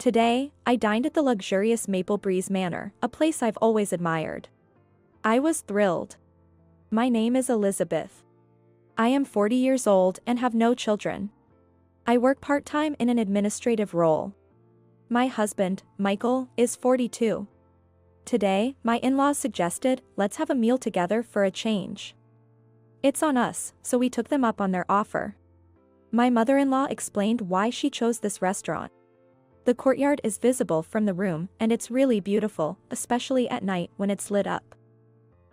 Today, I dined at the luxurious Maple Breeze Manor, a place I've always admired. I was thrilled. My name is Elizabeth. I am 40 years old and have no children. I work part-time in an administrative role. My husband, Michael, is 42. Today, my in-laws suggested, let's have a meal together for a change. It's on us, so we took them up on their offer. My mother-in-law explained why she chose this restaurant. The courtyard is visible from the room and it's really beautiful, especially at night when it's lit up.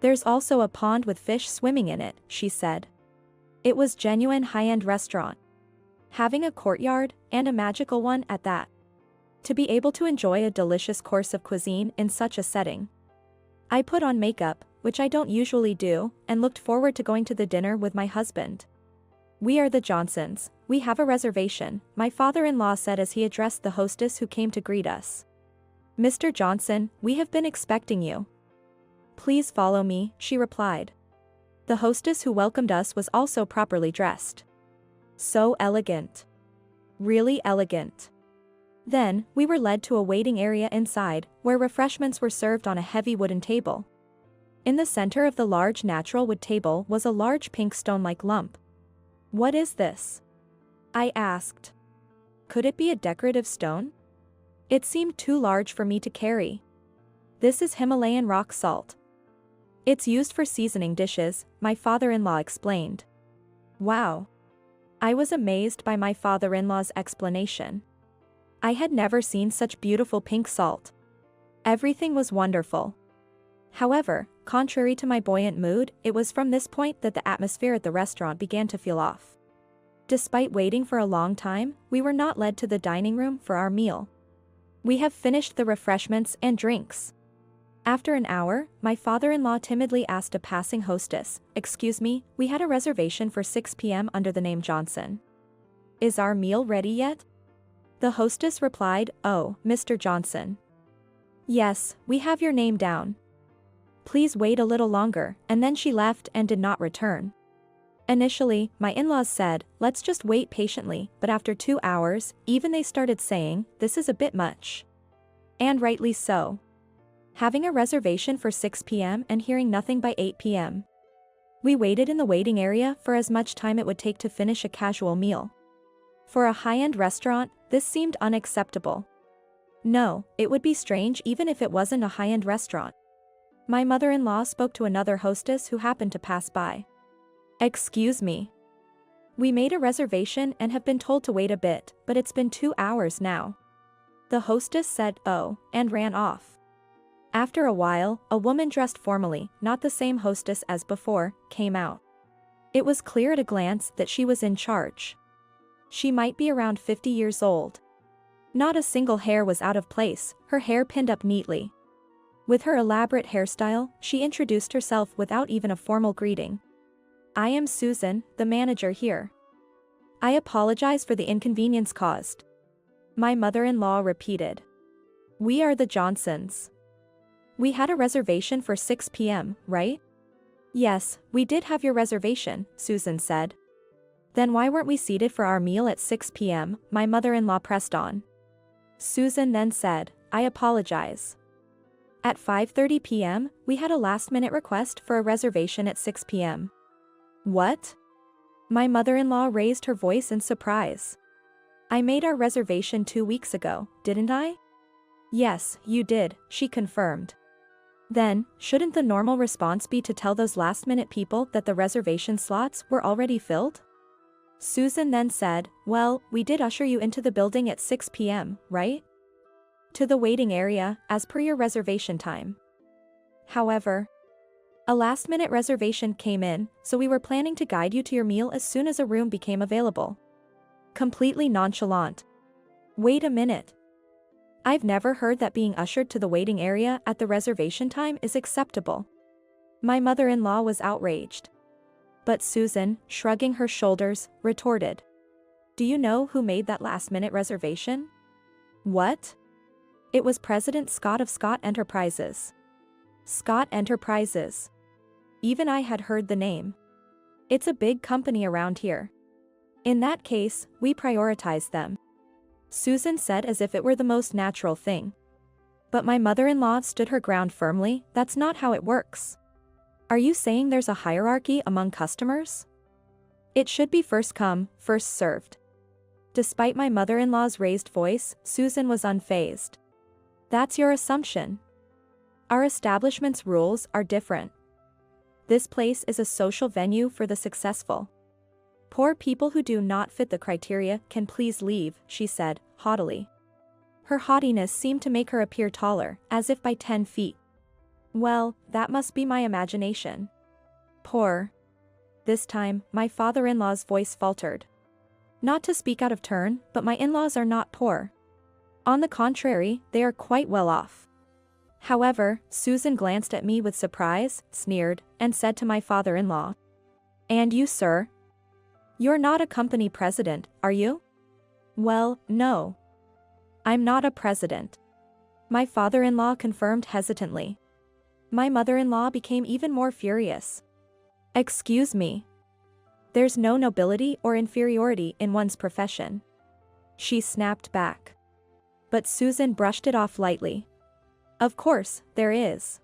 There's also a pond with fish swimming in it, she said. It was genuine high-end restaurant. Having a courtyard, and a magical one at that. To be able to enjoy a delicious course of cuisine in such a setting. I put on makeup, which I don't usually do, and looked forward to going to the dinner with my husband. We are the Johnsons, we have a reservation, my father-in-law said as he addressed the hostess who came to greet us. Mr. Johnson, we have been expecting you. Please follow me, she replied. The hostess who welcomed us was also properly dressed. So elegant. Really elegant. Then, we were led to a waiting area inside, where refreshments were served on a heavy wooden table. In the center of the large natural wood table was a large pink stone-like lump. What is this? I asked. Could it be a decorative stone? It seemed too large for me to carry. This is Himalayan rock salt. It's used for seasoning dishes, my father-in-law explained. Wow. I was amazed by my father-in-law's explanation. I had never seen such beautiful pink salt. Everything was wonderful. However, contrary to my buoyant mood, it was from this point that the atmosphere at the restaurant began to feel off. Despite waiting for a long time, we were not led to the dining room for our meal. We have finished the refreshments and drinks. After an hour, my father-in-law timidly asked a passing hostess, "Excuse me, we had a reservation for 6 p.m. under the name Johnson. Is our meal ready yet?" The hostess replied, "Oh, Mr. Johnson. Yes, we have your name down. Please wait a little longer," and then she left and did not return. Initially, my in-laws said, "Let's just wait patiently," but after 2 hours, even they started saying, "This is a bit much." And rightly so. Having a reservation for 6 p.m. and hearing nothing by 8 p.m. We waited in the waiting area for as much time it would take to finish a casual meal. For a high-end restaurant, this seemed unacceptable. No, it would be strange even if it wasn't a high-end restaurant. My mother-in-law spoke to another hostess who happened to pass by. "Excuse me. We made a reservation and have been told to wait a bit, but it's been 2 hours now." The hostess said, "Oh," and ran off. After a while, a woman dressed formally, not the same hostess as before, came out. It was clear at a glance that she was in charge. She might be around 50 years old. Not a single hair was out of place, her hair pinned up neatly. With her elaborate hairstyle, she introduced herself without even a formal greeting. "I am Susan, the manager here. I apologize for the inconvenience caused." My mother-in-law repeated. "We are the Johnsons. We had a reservation for 6 p.m., right?" "Yes, we did have your reservation," Susan said. "Then why weren't we seated for our meal at 6 p.m., my mother-in-law pressed on. Susan then said, "I apologize. At 5:30 p.m., we had a last-minute request for a reservation at 6 p.m. "What?" My mother-in-law raised her voice in surprise. "I made our reservation 2 weeks ago, didn't I?" "Yes, you did," she confirmed. "Then, shouldn't the normal response be to tell those last-minute people that the reservation slots were already filled?" Susan then said, "Well, we did usher you into the building at 6 p.m., right? To the waiting area, as per your reservation time. However, a last-minute reservation came in, so we were planning to guide you to your meal as soon as a room became available." Completely nonchalant. Wait a minute. I've never heard that being ushered to the waiting area at the reservation time is acceptable. My mother-in-law was outraged. But Susan, shrugging her shoulders, retorted. "Do you know who made that last-minute reservation?" "What?" "It was President Scott of Scott Enterprises." Scott Enterprises. Even I had heard the name. It's a big company around here. In that case, we prioritize them. Susan said as if it were the most natural thing. But my mother-in-law stood her ground firmly. That's not how it works. Are you saying there's a hierarchy among customers? It should be first come, first served. Despite my mother-in-law's raised voice, Susan was unfazed. That's your assumption. Our establishment's rules are different. This place is a social venue for the successful. Poor people who do not fit the criteria can please leave, she said, haughtily. Her haughtiness seemed to make her appear taller, as if by 10 feet. Well, that must be my imagination. Poor. This time, my father-in-law's voice faltered. Not to speak out of turn, but my in-laws are not poor. On the contrary, they are quite well off. However, Susan glanced at me with surprise, sneered, and said to my father-in-law, "And you, sir? You're not a company president, are you?" "Well, no. I'm not a president," my father-in-law confirmed hesitantly. My mother-in-law became even more furious. "Excuse me. There's no nobility or inferiority in one's profession," she snapped back. But Susan brushed it off lightly. "Of course, there is.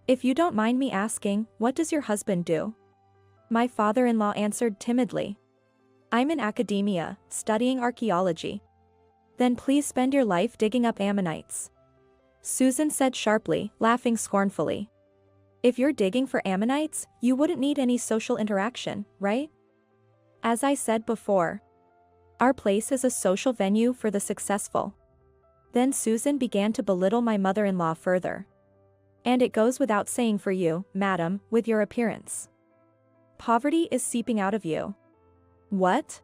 If you don't mind me asking, what does your husband do?" My father-in-law answered timidly. "I'm in academia, studying archaeology." "Then please spend your life digging up ammonites," Susan said sharply, laughing scornfully. "If you're digging for ammonites, you wouldn't need any social interaction, right? As I said before, our place is a social venue for the successful." Then Susan began to belittle my mother-in-law further. "And it goes without saying for you, madam, with your appearance. Poverty is seeping out of you." "What?"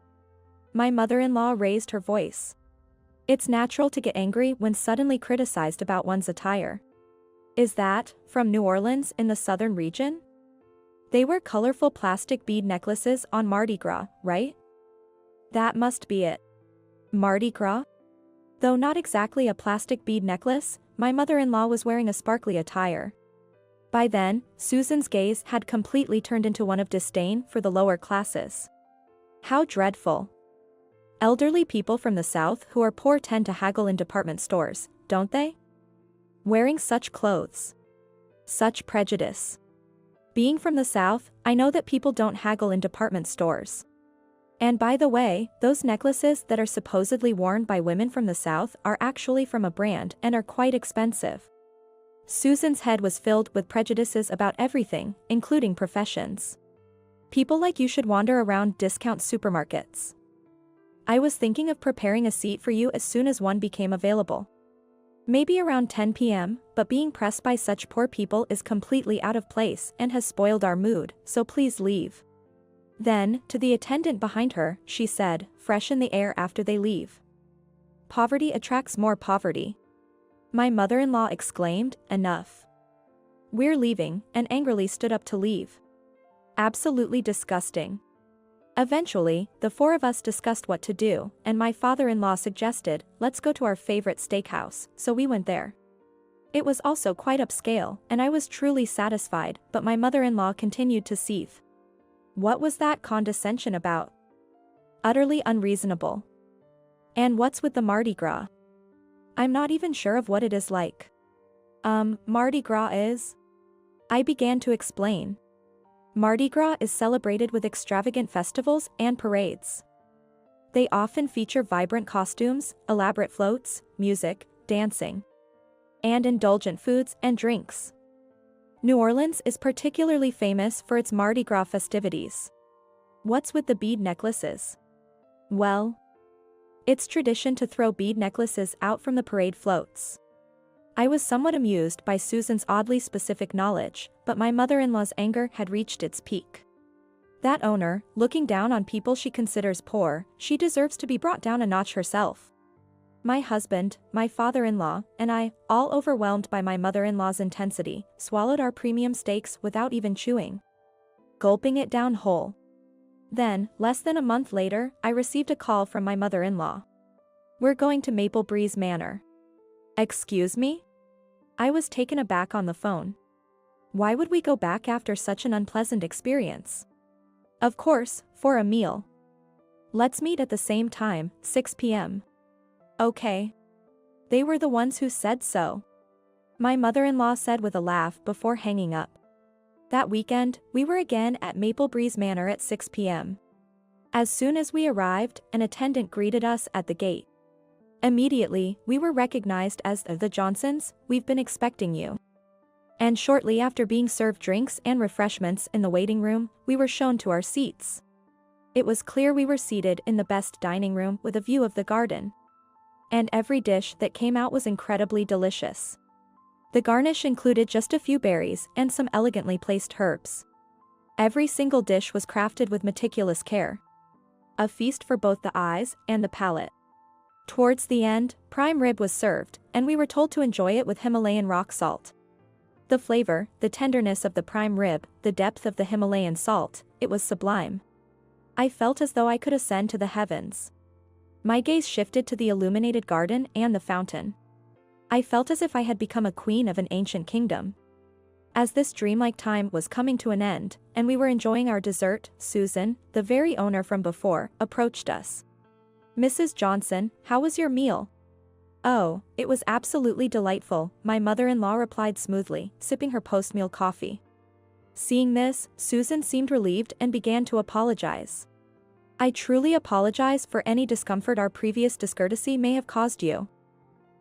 My mother-in-law raised her voice. "It's natural to get angry when suddenly criticized about one's attire. Is that from New Orleans in the southern region? They wear colorful plastic bead necklaces on Mardi Gras, right?" "That must be it." "Mardi Gras?" Though not exactly a plastic bead necklace, my mother-in-law was wearing a sparkly attire. By then, Susan's gaze had completely turned into one of disdain for the lower classes. "How dreadful. Elderly people from the South who are poor tend to haggle in department stores, don't they? Wearing such clothes. Such prejudice. Being from the South, I know that people don't haggle in department stores. And by the way, those necklaces that are supposedly worn by women from the South are actually from a brand and are quite expensive." Susan's head was filled with prejudices about everything, including professions. "People like you should wander around discount supermarkets. I was thinking of preparing a seat for you as soon as one became available. Maybe around 10 p.m., but being pressed by such poor people is completely out of place and has spoiled our mood, so please leave." Then, to the attendant behind her, she said, "Freshen the air after they leave. Poverty attracts more poverty." My mother-in-law exclaimed, "Enough. We're leaving," and angrily stood up to leave. Absolutely disgusting. Eventually, the four of us discussed what to do, and my father-in-law suggested, "Let's go to our favorite steakhouse," so we went there. It was also quite upscale, and I was truly satisfied, but my mother-in-law continued to seethe. What was that condescension about? Utterly unreasonable. And what's with the Mardi Gras? I'm not even sure of what it is like. Mardi Gras is? I began to explain. Mardi Gras is celebrated with extravagant festivals and parades. They often feature vibrant costumes, elaborate floats, music, dancing, and indulgent foods and drinks. New Orleans is particularly famous for its Mardi Gras festivities. What's with the bead necklaces? Well, it's tradition to throw bead necklaces out from the parade floats. I was somewhat amused by Susan's oddly specific knowledge, but my mother-in-law's anger had reached its peak. That owner, looking down on people she considers poor, she deserves to be brought down a notch herself. My husband, my father-in-law, and I, all overwhelmed by my mother-in-law's intensity, swallowed our premium steaks without even chewing, gulping it down whole. Then, less than a month later, I received a call from my mother-in-law. "We're going to Maple Breeze Manor." Excuse me? I was taken aback on the phone. Why would we go back after such an unpleasant experience? Of course, for a meal. Let's meet at the same time, 6 p.m. Okay. They were the ones who said so. My mother-in-law said with a laugh before hanging up. That weekend, we were again at Maple Breeze Manor at 6 p.m. As soon as we arrived, an attendant greeted us at the gate. Immediately, we were recognized as the Johnsons. We've been expecting you. And shortly after being served drinks and refreshments in the waiting room, we were shown to our seats. It was clear we were seated in the best dining room with a view of the garden. And every dish that came out was incredibly delicious. The garnish included just a few berries and some elegantly placed herbs. Every single dish was crafted with meticulous care. A feast for both the eyes and the palate. Towards the end, prime rib was served, and we were told to enjoy it with Himalayan rock salt. The flavor, the tenderness of the prime rib, the depth of the Himalayan salt, it was sublime. I felt as though I could ascend to the heavens. My gaze shifted to the illuminated garden and the fountain. I felt as if I had become a queen of an ancient kingdom. As this dreamlike time was coming to an end, and we were enjoying our dessert, Susan, the very owner from before, approached us. "Mrs. Johnson, how was your meal?" "Oh, it was absolutely delightful," my mother-in-law replied smoothly, sipping her post-meal coffee. Seeing this, Susan seemed relieved and began to apologize. "I truly apologize for any discomfort our previous discourtesy may have caused you."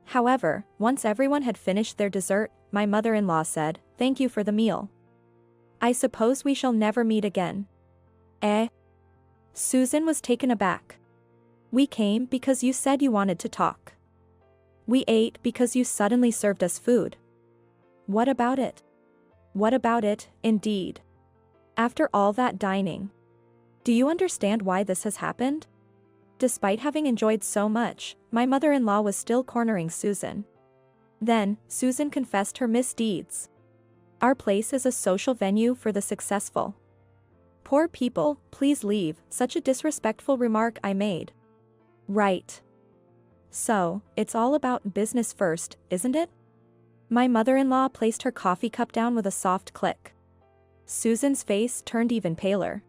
However, once everyone had finished their dessert, my mother-in-law said, "Thank you for the meal. I suppose we shall never meet again." "Eh?" Susan was taken aback. "We came because you said you wanted to talk. We ate because you suddenly served us food." "What about it?" "What about it, indeed? After all that dining. Do you understand why this has happened?" Despite having enjoyed so much, my mother-in-law was still cornering Susan. Then, Susan confessed her misdeeds. "Our place is a social venue for the successful. Poor people, please leave," such a disrespectful remark I made. "Right. So, it's all about business first, isn't it?" My mother-in-law placed her coffee cup down with a soft click. Susan's face turned even paler.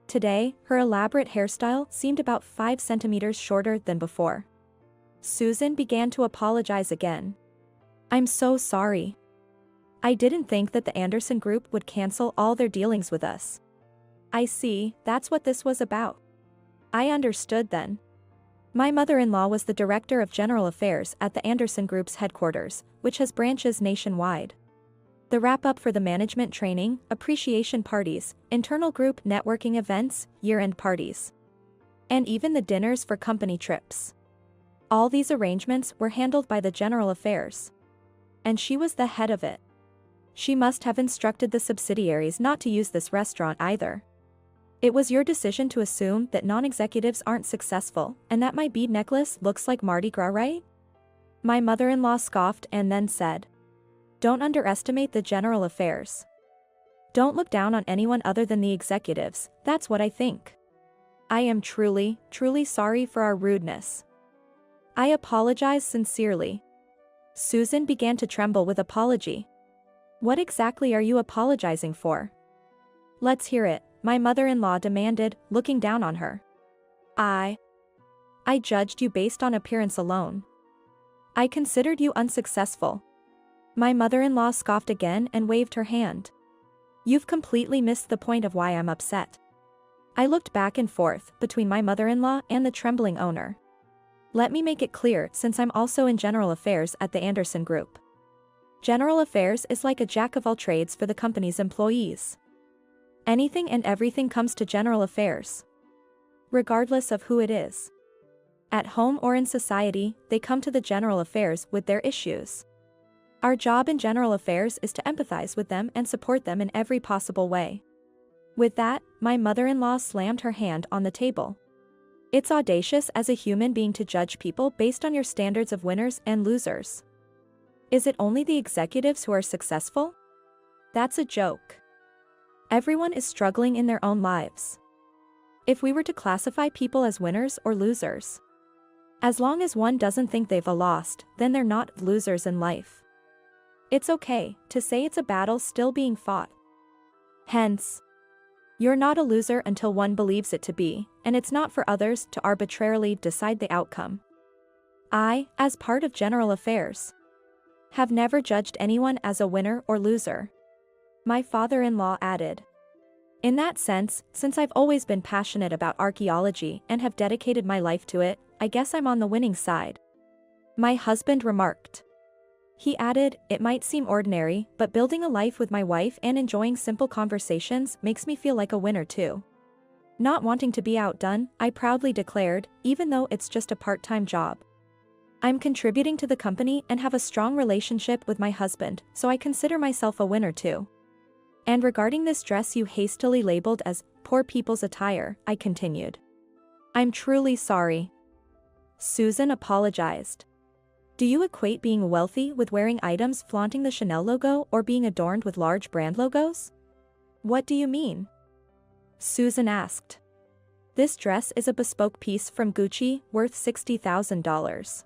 Today, her elaborate hairstyle seemed about 5 centimeters shorter than before. Susan began to apologize again. "I'm so sorry. I didn't think that the Anderson Group would cancel all their dealings with us." "I see, that's what this was about." I understood then. My mother-in-law was the Director of General Affairs at the Anderson Group's headquarters, which has branches nationwide. The wrap-up for the management training, appreciation parties, internal group networking events, year-end parties. And even the dinners for company trips. All these arrangements were handled by the General Affairs. And she was the head of it. She must have instructed the subsidiaries not to use this restaurant either. "It was your decision to assume that non-executives aren't successful, and that my bead necklace looks like Mardi Gras, right?" My mother-in-law scoffed and then said, "Don't underestimate the General Affairs. Don't look down on anyone other than the executives, that's what I think. I am truly, truly sorry for our rudeness. I apologize sincerely." Susan began to tremble with apology. "What exactly are you apologizing for?" "Let's hear it," my mother-in-law demanded, looking down on her. I judged you based on appearance alone. I considered you unsuccessful." My mother-in-law scoffed again and waved her hand. "You've completely missed the point of why I'm upset." I looked back and forth between my mother-in-law and the trembling owner. Let me make it clear, since I'm also in General Affairs at the Anderson Group. General Affairs is like a jack of all trades for the company's employees. Anything and everything comes to General Affairs. Regardless of who it is. At home or in society, they come to the General Affairs with their issues. Our job in General Affairs is to empathize with them and support them in every possible way. With that, my mother-in-law slammed her hand on the table. "It's audacious as a human being to judge people based on your standards of winners and losers. Is it only the executives who are successful? That's a joke. Everyone is struggling in their own lives. If we were to classify people as winners or losers, as long as one doesn't think they've lost, then they're not losers in life. It's okay to say it's a battle still being fought. Hence, you're not a loser until one believes it to be, and it's not for others to arbitrarily decide the outcome." I, as part of general affairs, have never judged anyone as a winner or loser. My father-in-law added. In that sense, since I've always been passionate about archaeology and have dedicated my life to it, I guess I'm on the winning side. My husband remarked. He added, it might seem ordinary, but building a life with my wife and enjoying simple conversations makes me feel like a winner too. Not wanting to be outdone, I proudly declared, even though it's just a part-time job. I'm contributing to the company and have a strong relationship with my husband, so I consider myself a winner too. And regarding this dress you hastily labeled as poor people's attire, I continued. I'm truly sorry. Susan apologized. Do you equate being wealthy with wearing items flaunting the Chanel logo or being adorned with large brand logos? What do you mean? Susan asked. This dress is a bespoke piece from Gucci, worth $60,000.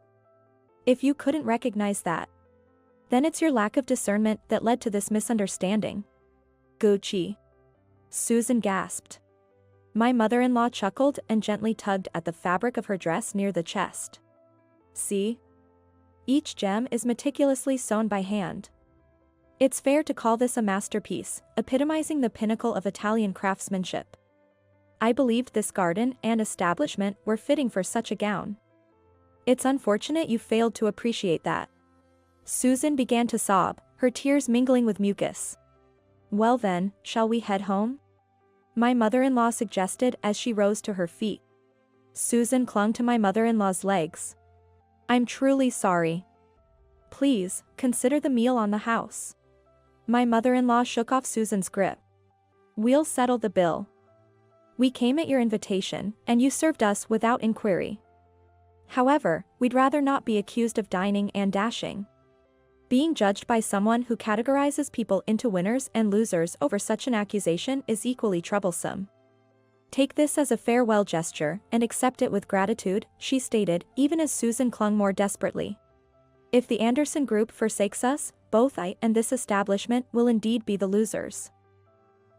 If you couldn't recognize that, then it's your lack of discernment that led to this misunderstanding. Gucci. Susan gasped. My mother-in-law chuckled and gently tugged at the fabric of her dress near the chest. See? Each gem is meticulously sewn by hand. It's fair to call this a masterpiece, epitomizing the pinnacle of Italian craftsmanship. I believed this garden and establishment were fitting for such a gown. It's unfortunate you failed to appreciate that. Susan began to sob, her tears mingling with mucus. Well then, shall we head home? My mother-in-law suggested as she rose to her feet. Susan clung to my mother-in-law's legs. I'm truly sorry. Please, consider the meal on the house. My mother-in-law shook off Susan's grip. We'll settle the bill. We came at your invitation, and you served us without inquiry. However, we'd rather not be accused of dining and dashing. Being judged by someone who categorizes people into winners and losers over such an accusation is equally troublesome. Take this as a farewell gesture and accept it with gratitude, she stated, even as Susan clung more desperately. If the Anderson Group forsakes us, both I and this establishment will indeed be the losers.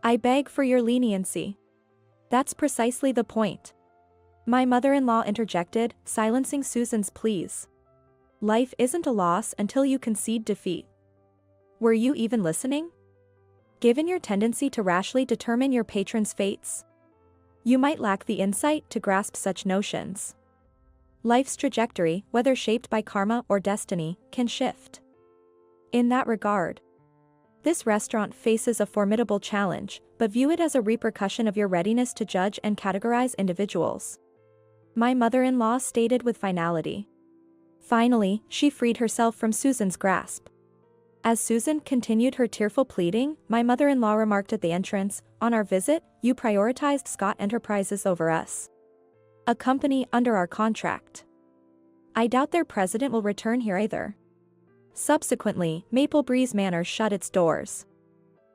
I beg for your leniency. That's precisely the point. My mother-in-law interjected, silencing Susan's pleas. Life isn't a loss until you concede defeat. Were you even listening? Given your tendency to rashly determine your patron's fates, you might lack the insight to grasp such notions. Life's trajectory, whether shaped by karma or destiny, can shift. In that regard, this restaurant faces a formidable challenge, but view it as a repercussion of your readiness to judge and categorize individuals. My mother-in-law stated with finality. Finally, she freed herself from Susan's grasp. As Susan continued her tearful pleading, my mother-in-law remarked at the entrance, on our visit, you prioritized Scott Enterprises over us. A company under our contract. I doubt their president will return here either. Subsequently, Maple Breeze Manor shut its doors.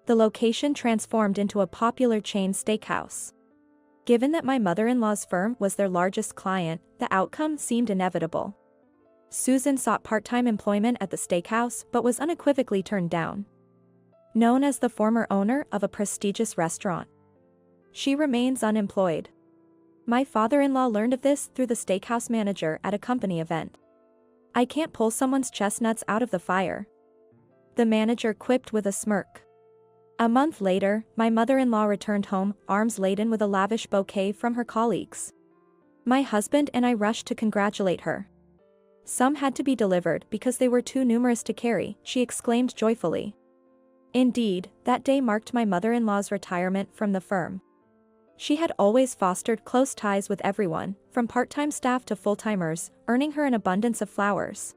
The location transformed into a popular chain steakhouse. Given that my mother-in-law's firm was their largest client, the outcome seemed inevitable. Susan sought part-time employment at the steakhouse but was unequivocally turned down. Known as the former owner of a prestigious restaurant, she remains unemployed. My father-in-law learned of this through the steakhouse manager at a company event. I can't pull someone's chestnuts out of the fire, the manager quipped with a smirk. A month later, my mother-in-law returned home, arms laden with a lavish bouquet from her colleagues. My husband and I rushed to congratulate her. Some had to be delivered because they were too numerous to carry, she exclaimed joyfully. Indeed, that day marked my mother-in-law's retirement from the firm. She had always fostered close ties with everyone, from part-time staff to full-timers, earning her an abundance of flowers.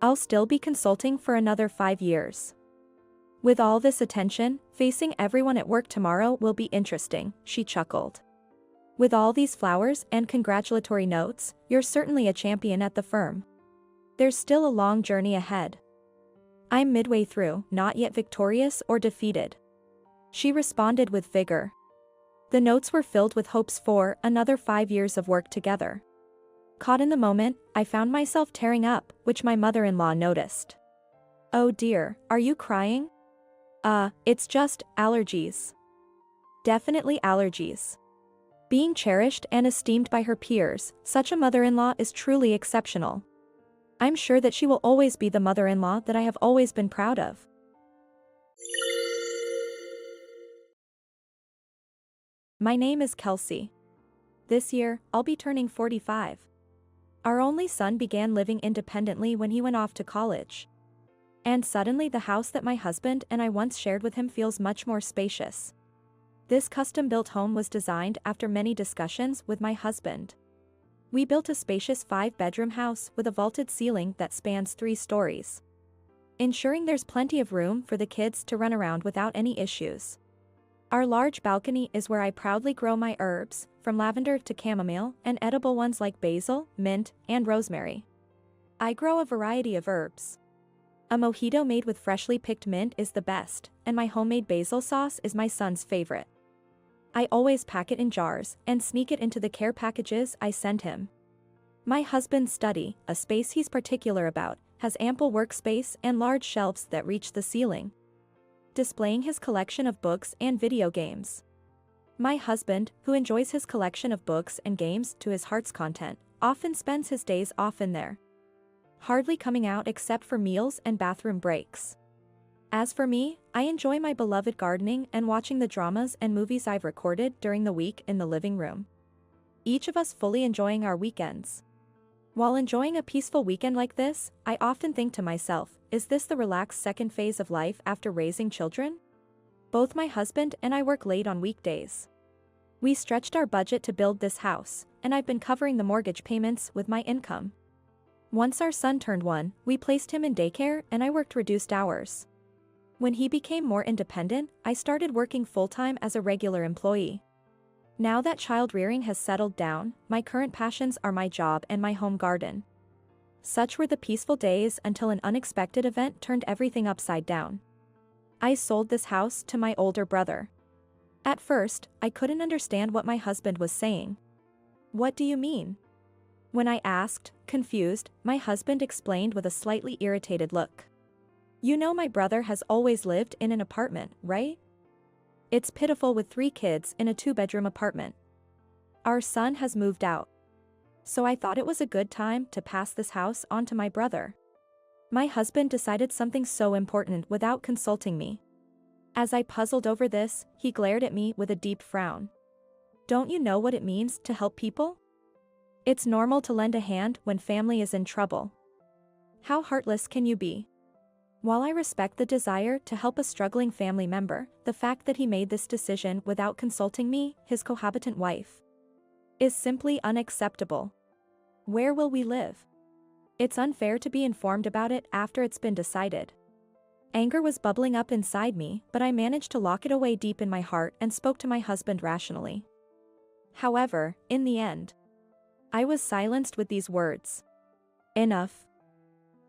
I'll still be consulting for another 5 years. With all this attention, facing everyone at work tomorrow will be interesting, she chuckled. With all these flowers and congratulatory notes, you're certainly a champion at the firm. There's still a long journey ahead. I'm midway through, not yet victorious or defeated. She responded with vigor. The notes were filled with hopes for another 5 years of work together. Caught in the moment, I found myself tearing up, which my mother-in-law noticed. Oh dear, are you crying? It's just allergies. Definitely allergies. Being cherished and esteemed by her peers, such a mother-in-law is truly exceptional. I'm sure that she will always be the mother-in-law that I have always been proud of. My name is Kelsey. This year, I'll be turning 45. Our only son began living independently when he went off to college. And suddenly the house that my husband and I once shared with him feels much more spacious. This custom-built home was designed after many discussions with my husband. We built a spacious 5-bedroom house with a vaulted ceiling that spans 3 stories, ensuring there's plenty of room for the kids to run around without any issues. Our large balcony is where I proudly grow my herbs, from lavender to chamomile, and edible ones like basil, mint, and rosemary. I grow a variety of herbs. A mojito made with freshly picked mint is the best, and my homemade basil sauce is my son's favorite. I always pack it in jars and sneak it into the care packages I send him. My husband's study, a space he's particular about, has ample workspace and large shelves that reach the ceiling, displaying his collection of books and video games. My husband, who enjoys his collection of books and games to his heart's content, often spends his days off in there, hardly coming out except for meals and bathroom breaks. As for me, I enjoy my beloved gardening and watching the dramas and movies I've recorded during the week in the living room, each of us fully enjoying our weekends. While enjoying a peaceful weekend like this, I often think to myself, is this the relaxed second phase of life after raising children? Both my husband and I work late on weekdays. We stretched our budget to build this house, and I've been covering the mortgage payments with my income. Once our son turned 1, we placed him in daycare and I worked reduced hours. When he became more independent, I started working full-time as a regular employee. Now that child rearing has settled down, my current passions are my job and my home garden. Such were the peaceful days until an unexpected event turned everything upside down. I sold this house to my older brother. At first, I couldn't understand what my husband was saying. "What do you mean?" When I asked, confused, my husband explained with a slightly irritated look. "You know my brother has always lived in an apartment, right? It's pitiful with 3 kids in a 2-bedroom apartment. Our son has moved out. So I thought it was a good time to pass this house on to my brother." My husband decided something so important without consulting me. As I puzzled over this, he glared at me with a deep frown. "Don't you know what it means to help people? It's normal to lend a hand when family is in trouble. How heartless can you be?" While I respect the desire to help a struggling family member, the fact that he made this decision without consulting me, his cohabitant wife, is simply unacceptable. Where will we live? It's unfair to be informed about it after it's been decided. Anger was bubbling up inside me, but I managed to lock it away deep in my heart and spoke to my husband rationally. However, in the end, I was silenced with these words. "Enough.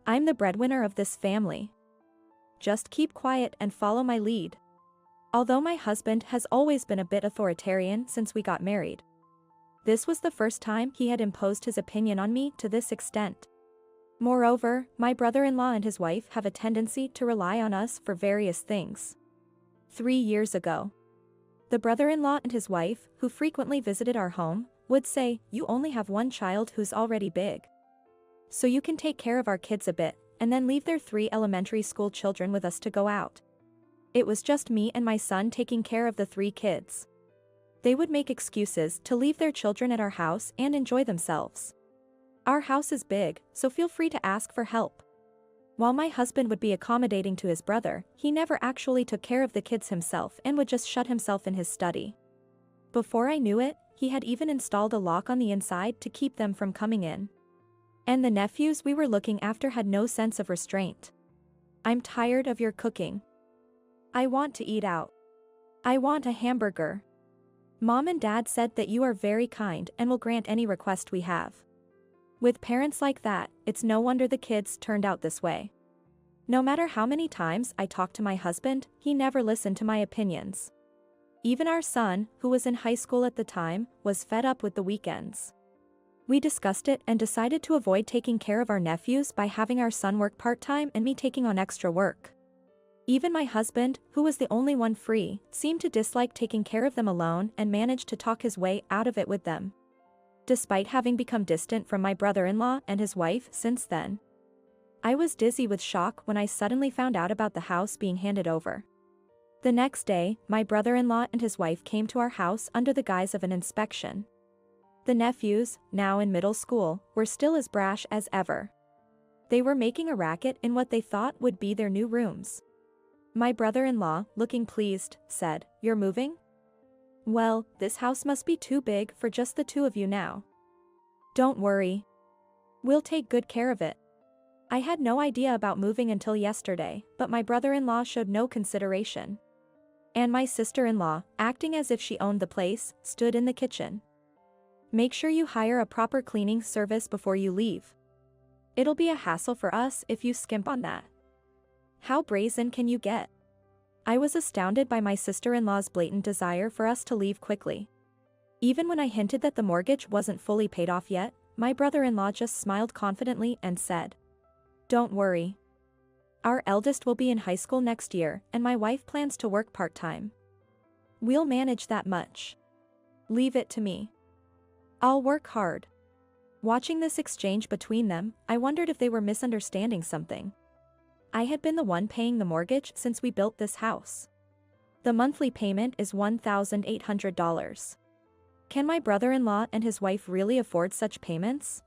I'm the breadwinner of this family. Just keep quiet and follow my lead." Although my husband has always been a bit authoritarian since we got married, this was the first time he had imposed his opinion on me to this extent. Moreover, my brother-in-law and his wife have a tendency to rely on us for various things. 3 years ago, the brother-in-law and his wife, who frequently visited our home, would say, "You only have 1 child who's already big, so you can take care of our kids a bit," and then leave their 3 elementary school children with us to go out. It was just me and my son taking care of the 3 kids. They would make excuses to leave their children at our house and enjoy themselves. "Our house is big, so feel free to ask for help." While my husband would be accommodating to his brother, he never actually took care of the kids himself and would just shut himself in his study. Before I knew it, he had even installed a lock on the inside to keep them from coming in. And the nephews we were looking after had no sense of restraint. "I'm tired of your cooking. I want to eat out. I want a hamburger. Mom and Dad said that you are very kind and will grant any request we have." With parents like that, it's no wonder the kids turned out this way. No matter how many times I talked to my husband, he never listened to my opinions. Even our son, who was in high school at the time, was fed up with the weekends. We discussed it and decided to avoid taking care of our nephews by having our son work part-time and me taking on extra work. Even my husband, who was the only one free, seemed to dislike taking care of them alone and managed to talk his way out of it with them. Despite having become distant from my brother-in-law and his wife since then, I was dizzy with shock when I suddenly found out about the house being handed over. The next day, my brother-in-law and his wife came to our house under the guise of an inspection. The nephews, now in middle school, were still as brash as ever. They were making a racket in what they thought would be their new rooms. My brother-in-law, looking pleased, said, "You're moving? Well, this house must be too big for just the two of you now. Don't worry. We'll take good care of it." I had no idea about moving until yesterday, but my brother-in-law showed no consideration. And my sister-in-law, acting as if she owned the place, stood in the kitchen. "Make sure you hire a proper cleaning service before you leave. It'll be a hassle for us if you skimp on that." How brazen can you get? I was astounded by my sister-in-law's blatant desire for us to leave quickly. Even when I hinted that the mortgage wasn't fully paid off yet, my brother-in-law just smiled confidently and said, "Don't worry. Our eldest will be in high school next year and my wife plans to work part-time. We'll manage that much. Leave it to me. I'll work hard." Watching this exchange between them, I wondered if they were misunderstanding something. I had been the one paying the mortgage since we built this house. The monthly payment is $1,800. Can my brother-in-law and his wife really afford such payments?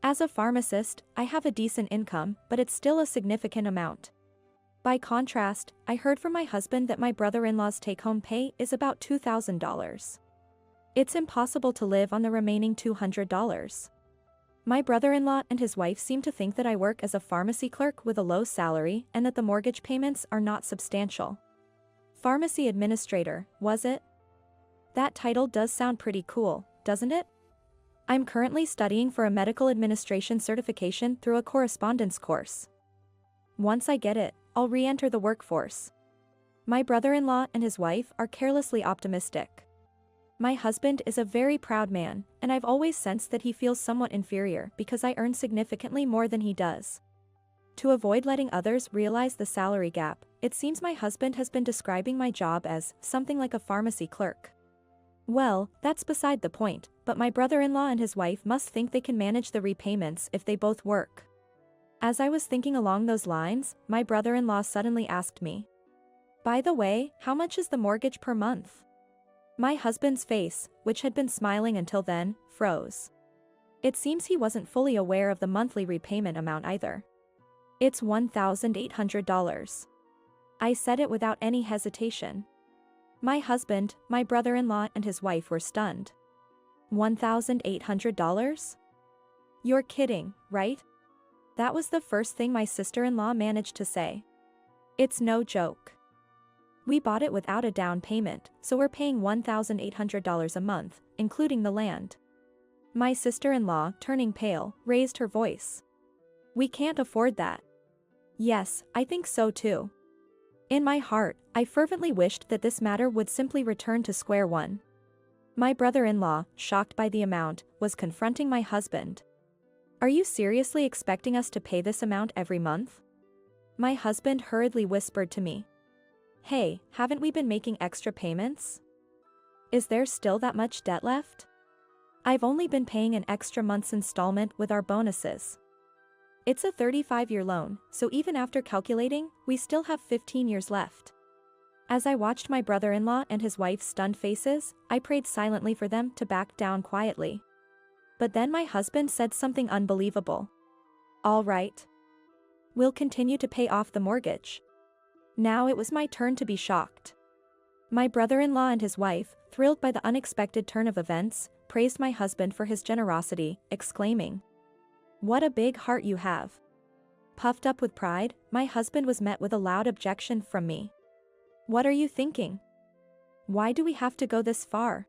As a pharmacist, I have a decent income, but it's still a significant amount. By contrast, I heard from my husband that my brother-in-law's take-home pay is about $2,000. It's impossible to live on the remaining $200. My brother-in-law and his wife seem to think that I work as a pharmacy clerk with a low salary and that the mortgage payments are not substantial. Pharmacy administrator, was it? That title does sound pretty cool, doesn't it? I'm currently studying for a medical administration certification through a correspondence course. Once I get it, I'll re-enter the workforce. My brother-in-law and his wife are carelessly optimistic. My husband is a very proud man, and I've always sensed that he feels somewhat inferior because I earn significantly more than he does. To avoid letting others realize the salary gap, it seems my husband has been describing my job as something like a pharmacy clerk. Well, that's beside the point, but my brother-in-law and his wife must think they can manage the repayments if they both work. As I was thinking along those lines, my brother-in-law suddenly asked me, "By the way, how much is the mortgage per month?" My husband's face, which had been smiling until then, froze. It seems he wasn't fully aware of the monthly repayment amount either. "It's $1,800. I said it without any hesitation. My husband, my brother-in-law and his wife were stunned. $1,800? You're kidding, right? That was the first thing my sister-in-law managed to say. It's no joke. We bought it without a down payment, so we're paying $1,800 a month, including the land." My sister-in-law, turning pale, raised her voice. "We can't afford that." "Yes, I think so too." In my heart, I fervently wished that this matter would simply return to square one. My brother-in-law, shocked by the amount, was confronting my husband. "Are you seriously expecting us to pay this amount every month?" My husband hurriedly whispered to me, "Hey, haven't we been making extra payments? Is there still that much debt left? I've only been paying an extra month's installment with our bonuses. It's a 35-year loan, so even after calculating, we still have 15 years left." As I watched my brother-in-law and his wife's stunned faces, I prayed silently for them to back down quietly. But then my husband said something unbelievable. "All right. We'll continue to pay off the mortgage." Now it was my turn to be shocked. My brother-in-law and his wife, thrilled by the unexpected turn of events, praised my husband for his generosity, exclaiming, "What a big heart you have." Puffed up with pride, my husband was met with a loud objection from me. "What are you thinking? Why do we have to go this far?"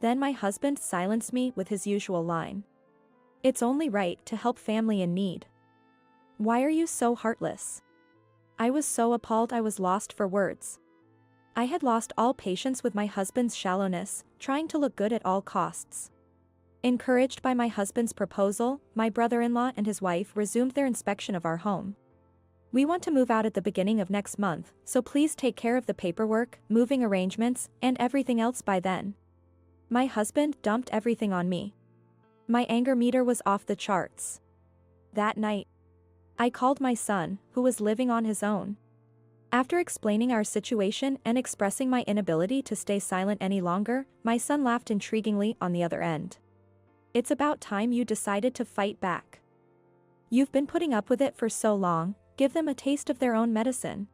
Then my husband silenced me with his usual line. "It's only right to help family in need. Why are you so heartless?" I was so appalled I was lost for words. I had lost all patience with my husband's shallowness, trying to look good at all costs. Encouraged by my husband's proposal, my brother-in-law and his wife resumed their inspection of our home. "We want to move out at the beginning of next month, so please take care of the paperwork, moving arrangements, and everything else by then." My husband dumped everything on me. My anger meter was off the charts. That night, I called my son, who was living on his own. After explaining our situation and expressing my inability to stay silent any longer, my son laughed intriguingly on the other end. It's about time you decided to fight back. You've been putting up with it for so long, give them a taste of their own medicine.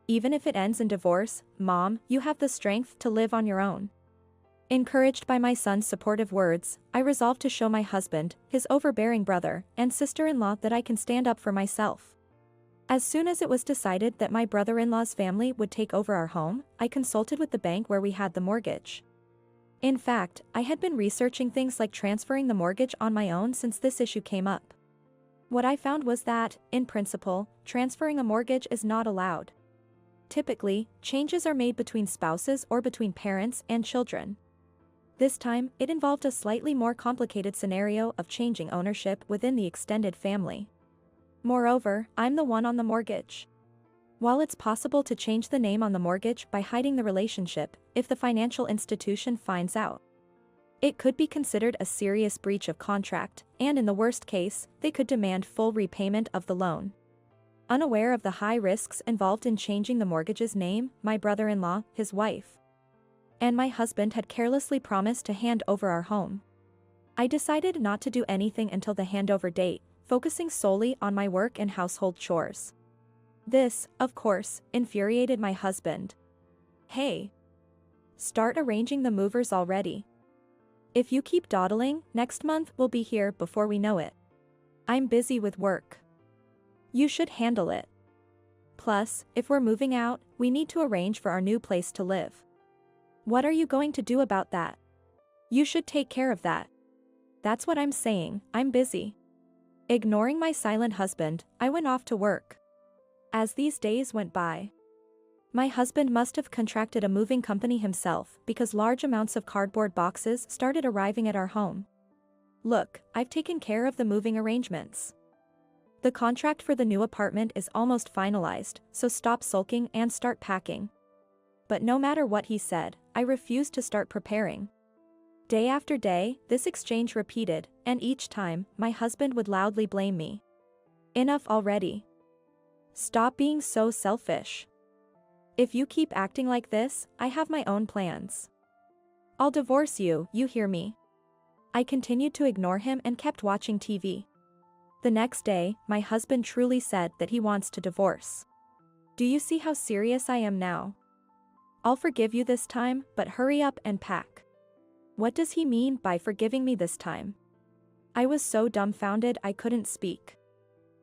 Even if it ends in divorce, Mom, you have the strength to live on your own. Encouraged by my son's supportive words, I resolved to show my husband, his overbearing brother, and sister-in-law that I can stand up for myself. As soon as it was decided that my brother-in-law's family would take over our home, I consulted with the bank where we had the mortgage. In fact, I had been researching things like transferring the mortgage on my own since this issue came up. What I found was that, in principle, transferring a mortgage is not allowed. Typically, changes are made between spouses or between parents and children. This time, it involved a slightly more complicated scenario of changing ownership within the extended family. Moreover, I'm the one on the mortgage. While it's possible to change the name on the mortgage by hiding the relationship, if the financial institution finds out, it could be considered a serious breach of contract, and in the worst case, they could demand full repayment of the loan. Unaware of the high risks involved in changing the mortgage's name, my brother-in-law, his wife, and my husband had carelessly promised to hand over our home. I decided not to do anything until the handover date, focusing solely on my work and household chores. This, of course, infuriated my husband. Hey! Start arranging the movers already. If you keep dawdling, next month we'll be here before we know it. I'm busy with work. You should handle it. Plus, if we're moving out, we need to arrange for our new place to live. What are you going to do about that? You should take care of that. That's what I'm saying, I'm busy. Ignoring my silent husband, I went off to work. As these days went by, my husband must have contracted a moving company himself because large amounts of cardboard boxes started arriving at our home. Look, I've taken care of the moving arrangements. The contract for the new apartment is almost finalized, so stop sulking and start packing. But no matter what he said, I refused to start preparing. Day after day, this exchange repeated, and each time, my husband would loudly blame me. Enough already. Stop being so selfish. If you keep acting like this, I have my own plans. I'll divorce you, you hear me? I continued to ignore him and kept watching TV. The next day, my husband truly said that he wants to divorce. Do you see how serious I am now? I'll forgive you this time, but hurry up and pack. What does he mean by forgiving me this time? I was so dumbfounded I couldn't speak.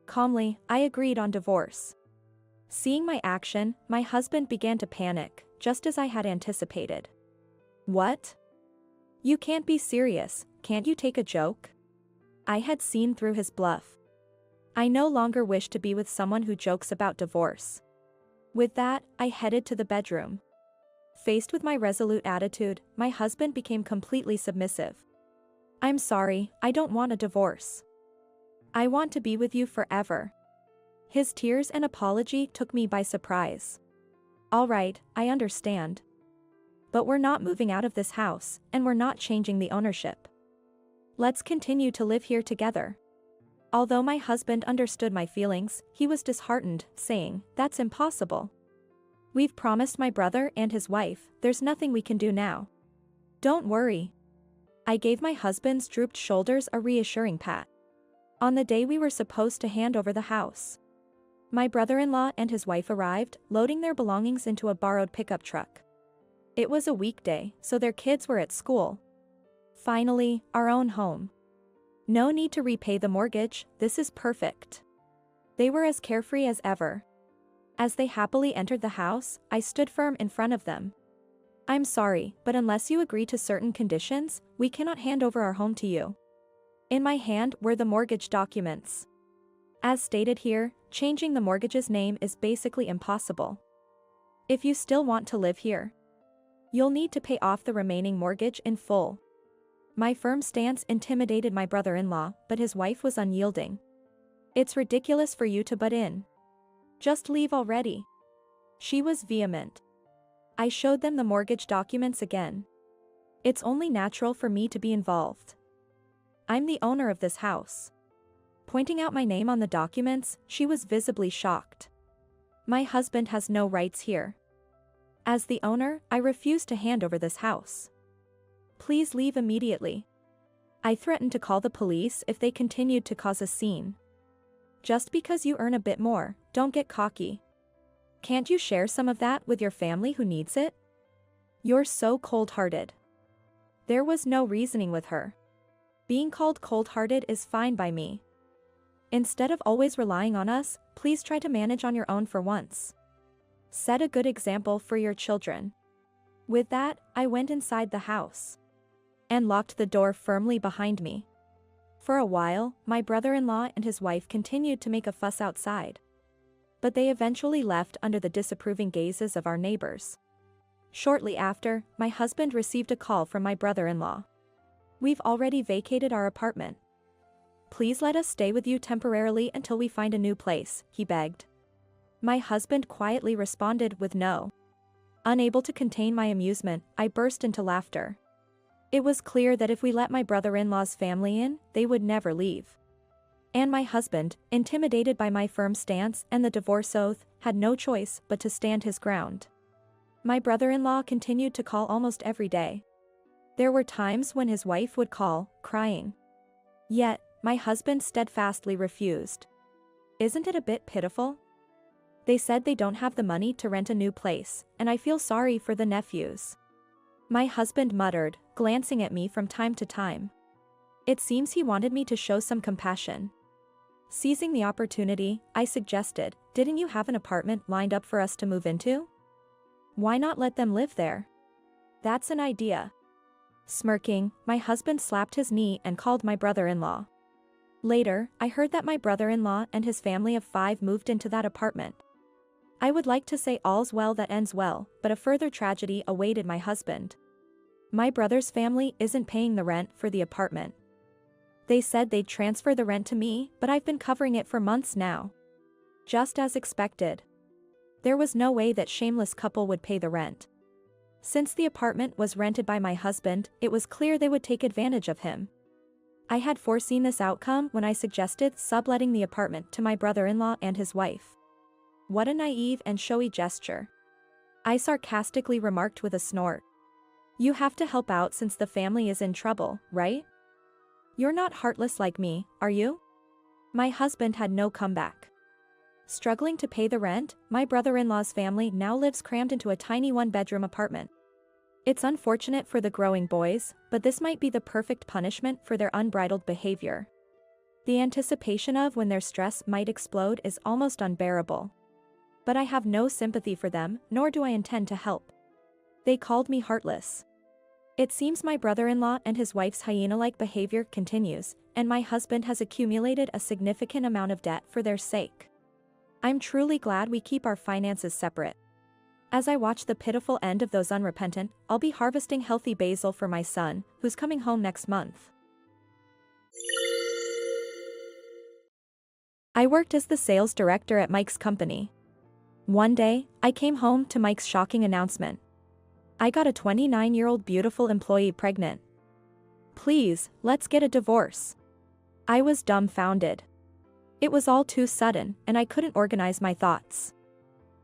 Calmly, I agreed on divorce. Seeing my action, my husband began to panic, just as I had anticipated. What? You can't be serious, can't you take a joke? I had seen through his bluff. I no longer wished to be with someone who jokes about divorce. With that, I headed to the bedroom. Faced with my resolute attitude, my husband became completely submissive. I'm sorry, I don't want a divorce. I want to be with you forever. His tears and apology took me by surprise. All right, I understand. But we're not moving out of this house, and we're not changing the ownership. Let's continue to live here together. Although my husband understood my feelings, he was disheartened, saying, "That's impossible. We've promised my brother and his wife, there's nothing we can do now." Don't worry. I gave my husband's drooped shoulders a reassuring pat. On the day we were supposed to hand over the house, my brother-in-law and his wife arrived, loading their belongings into a borrowed pickup truck. It was a weekday, so their kids were at school. Finally, our own home. No need to repay the mortgage, this is perfect. They were as carefree as ever. As they happily entered the house, I stood firm in front of them. I'm sorry, but unless you agree to certain conditions, we cannot hand over our home to you. In my hand were the mortgage documents. As stated here, changing the mortgage's name is basically impossible. If you still want to live here, you'll need to pay off the remaining mortgage in full. My firm stance intimidated my brother-in-law, but his wife was unyielding. It's ridiculous for you to butt in. Just leave already. She was vehement. I showed them the mortgage documents again. It's only natural for me to be involved. I'm the owner of this house. Pointing out my name on the documents, she was visibly shocked. My husband has no rights here. As the owner, I refuse to hand over this house. Please leave immediately. I threatened to call the police if they continued to cause a scene. Just because you earn a bit more, don't get cocky. Can't you share some of that with your family who needs it? You're so cold-hearted. There was no reasoning with her. Being called cold-hearted is fine by me. Instead of always relying on us, please try to manage on your own for once. Set a good example for your children. With that, I went inside the house and locked the door firmly behind me. For a while, my brother-in-law and his wife continued to make a fuss outside. But they eventually left under the disapproving gazes of our neighbors. Shortly after, my husband received a call from my brother-in-law. We've already vacated our apartment. Please let us stay with you temporarily until we find a new place, he begged. My husband quietly responded with no. Unable to contain my amusement, I burst into laughter. It was clear that if we let my brother-in-law's family in, they would never leave. And my husband, intimidated by my firm stance and the divorce oath, had no choice but to stand his ground. My brother-in-law continued to call almost every day. There were times when his wife would call, crying. Yet, my husband steadfastly refused. Isn't it a bit pitiful? They said they don't have the money to rent a new place, and I feel sorry for the nephews. My husband muttered, glancing at me from time to time. It seems he wanted me to show some compassion. Seizing the opportunity, I suggested, didn't you have an apartment lined up for us to move into? Why not let them live there? That's an idea. Smirking, my husband slapped his knee and called my brother-in-law. Later, I heard that my brother-in-law and his family of 5 moved into that apartment. I would like to say all's well that ends well, but a further tragedy awaited my husband. My brother's family isn't paying the rent for the apartment. They said they'd transfer the rent to me, but I've been covering it for months now. Just as expected. There was no way that shameless couple would pay the rent. Since the apartment was rented by my husband, it was clear they would take advantage of him. I had foreseen this outcome when I suggested subletting the apartment to my brother-in-law and his wife. What a naive and showy gesture. I sarcastically remarked with a snort. You have to help out since the family is in trouble, right? You're not heartless like me, are you? My husband had no comeback. Struggling to pay the rent, my brother-in-law's family now lives crammed into a tiny one-bedroom apartment. It's unfortunate for the growing boys, but this might be the perfect punishment for their unbridled behavior. The anticipation of when their stress might explode is almost unbearable. But I have no sympathy for them, nor do I intend to help. They called me heartless. It seems my brother-in-law and his wife's hyena-like behavior continues, and my husband has accumulated a significant amount of debt for their sake. I'm truly glad we keep our finances separate. As I watch the pitiful end of those unrepentant, I'll be harvesting healthy basil for my son, who's coming home next month. I worked as the sales director at Mike's company. One day, I came home to Mike's shocking announcement. I got a 29-year-old beautiful employee pregnant. Please, let's get a divorce. I was dumbfounded. It was all too sudden, and I couldn't organize my thoughts.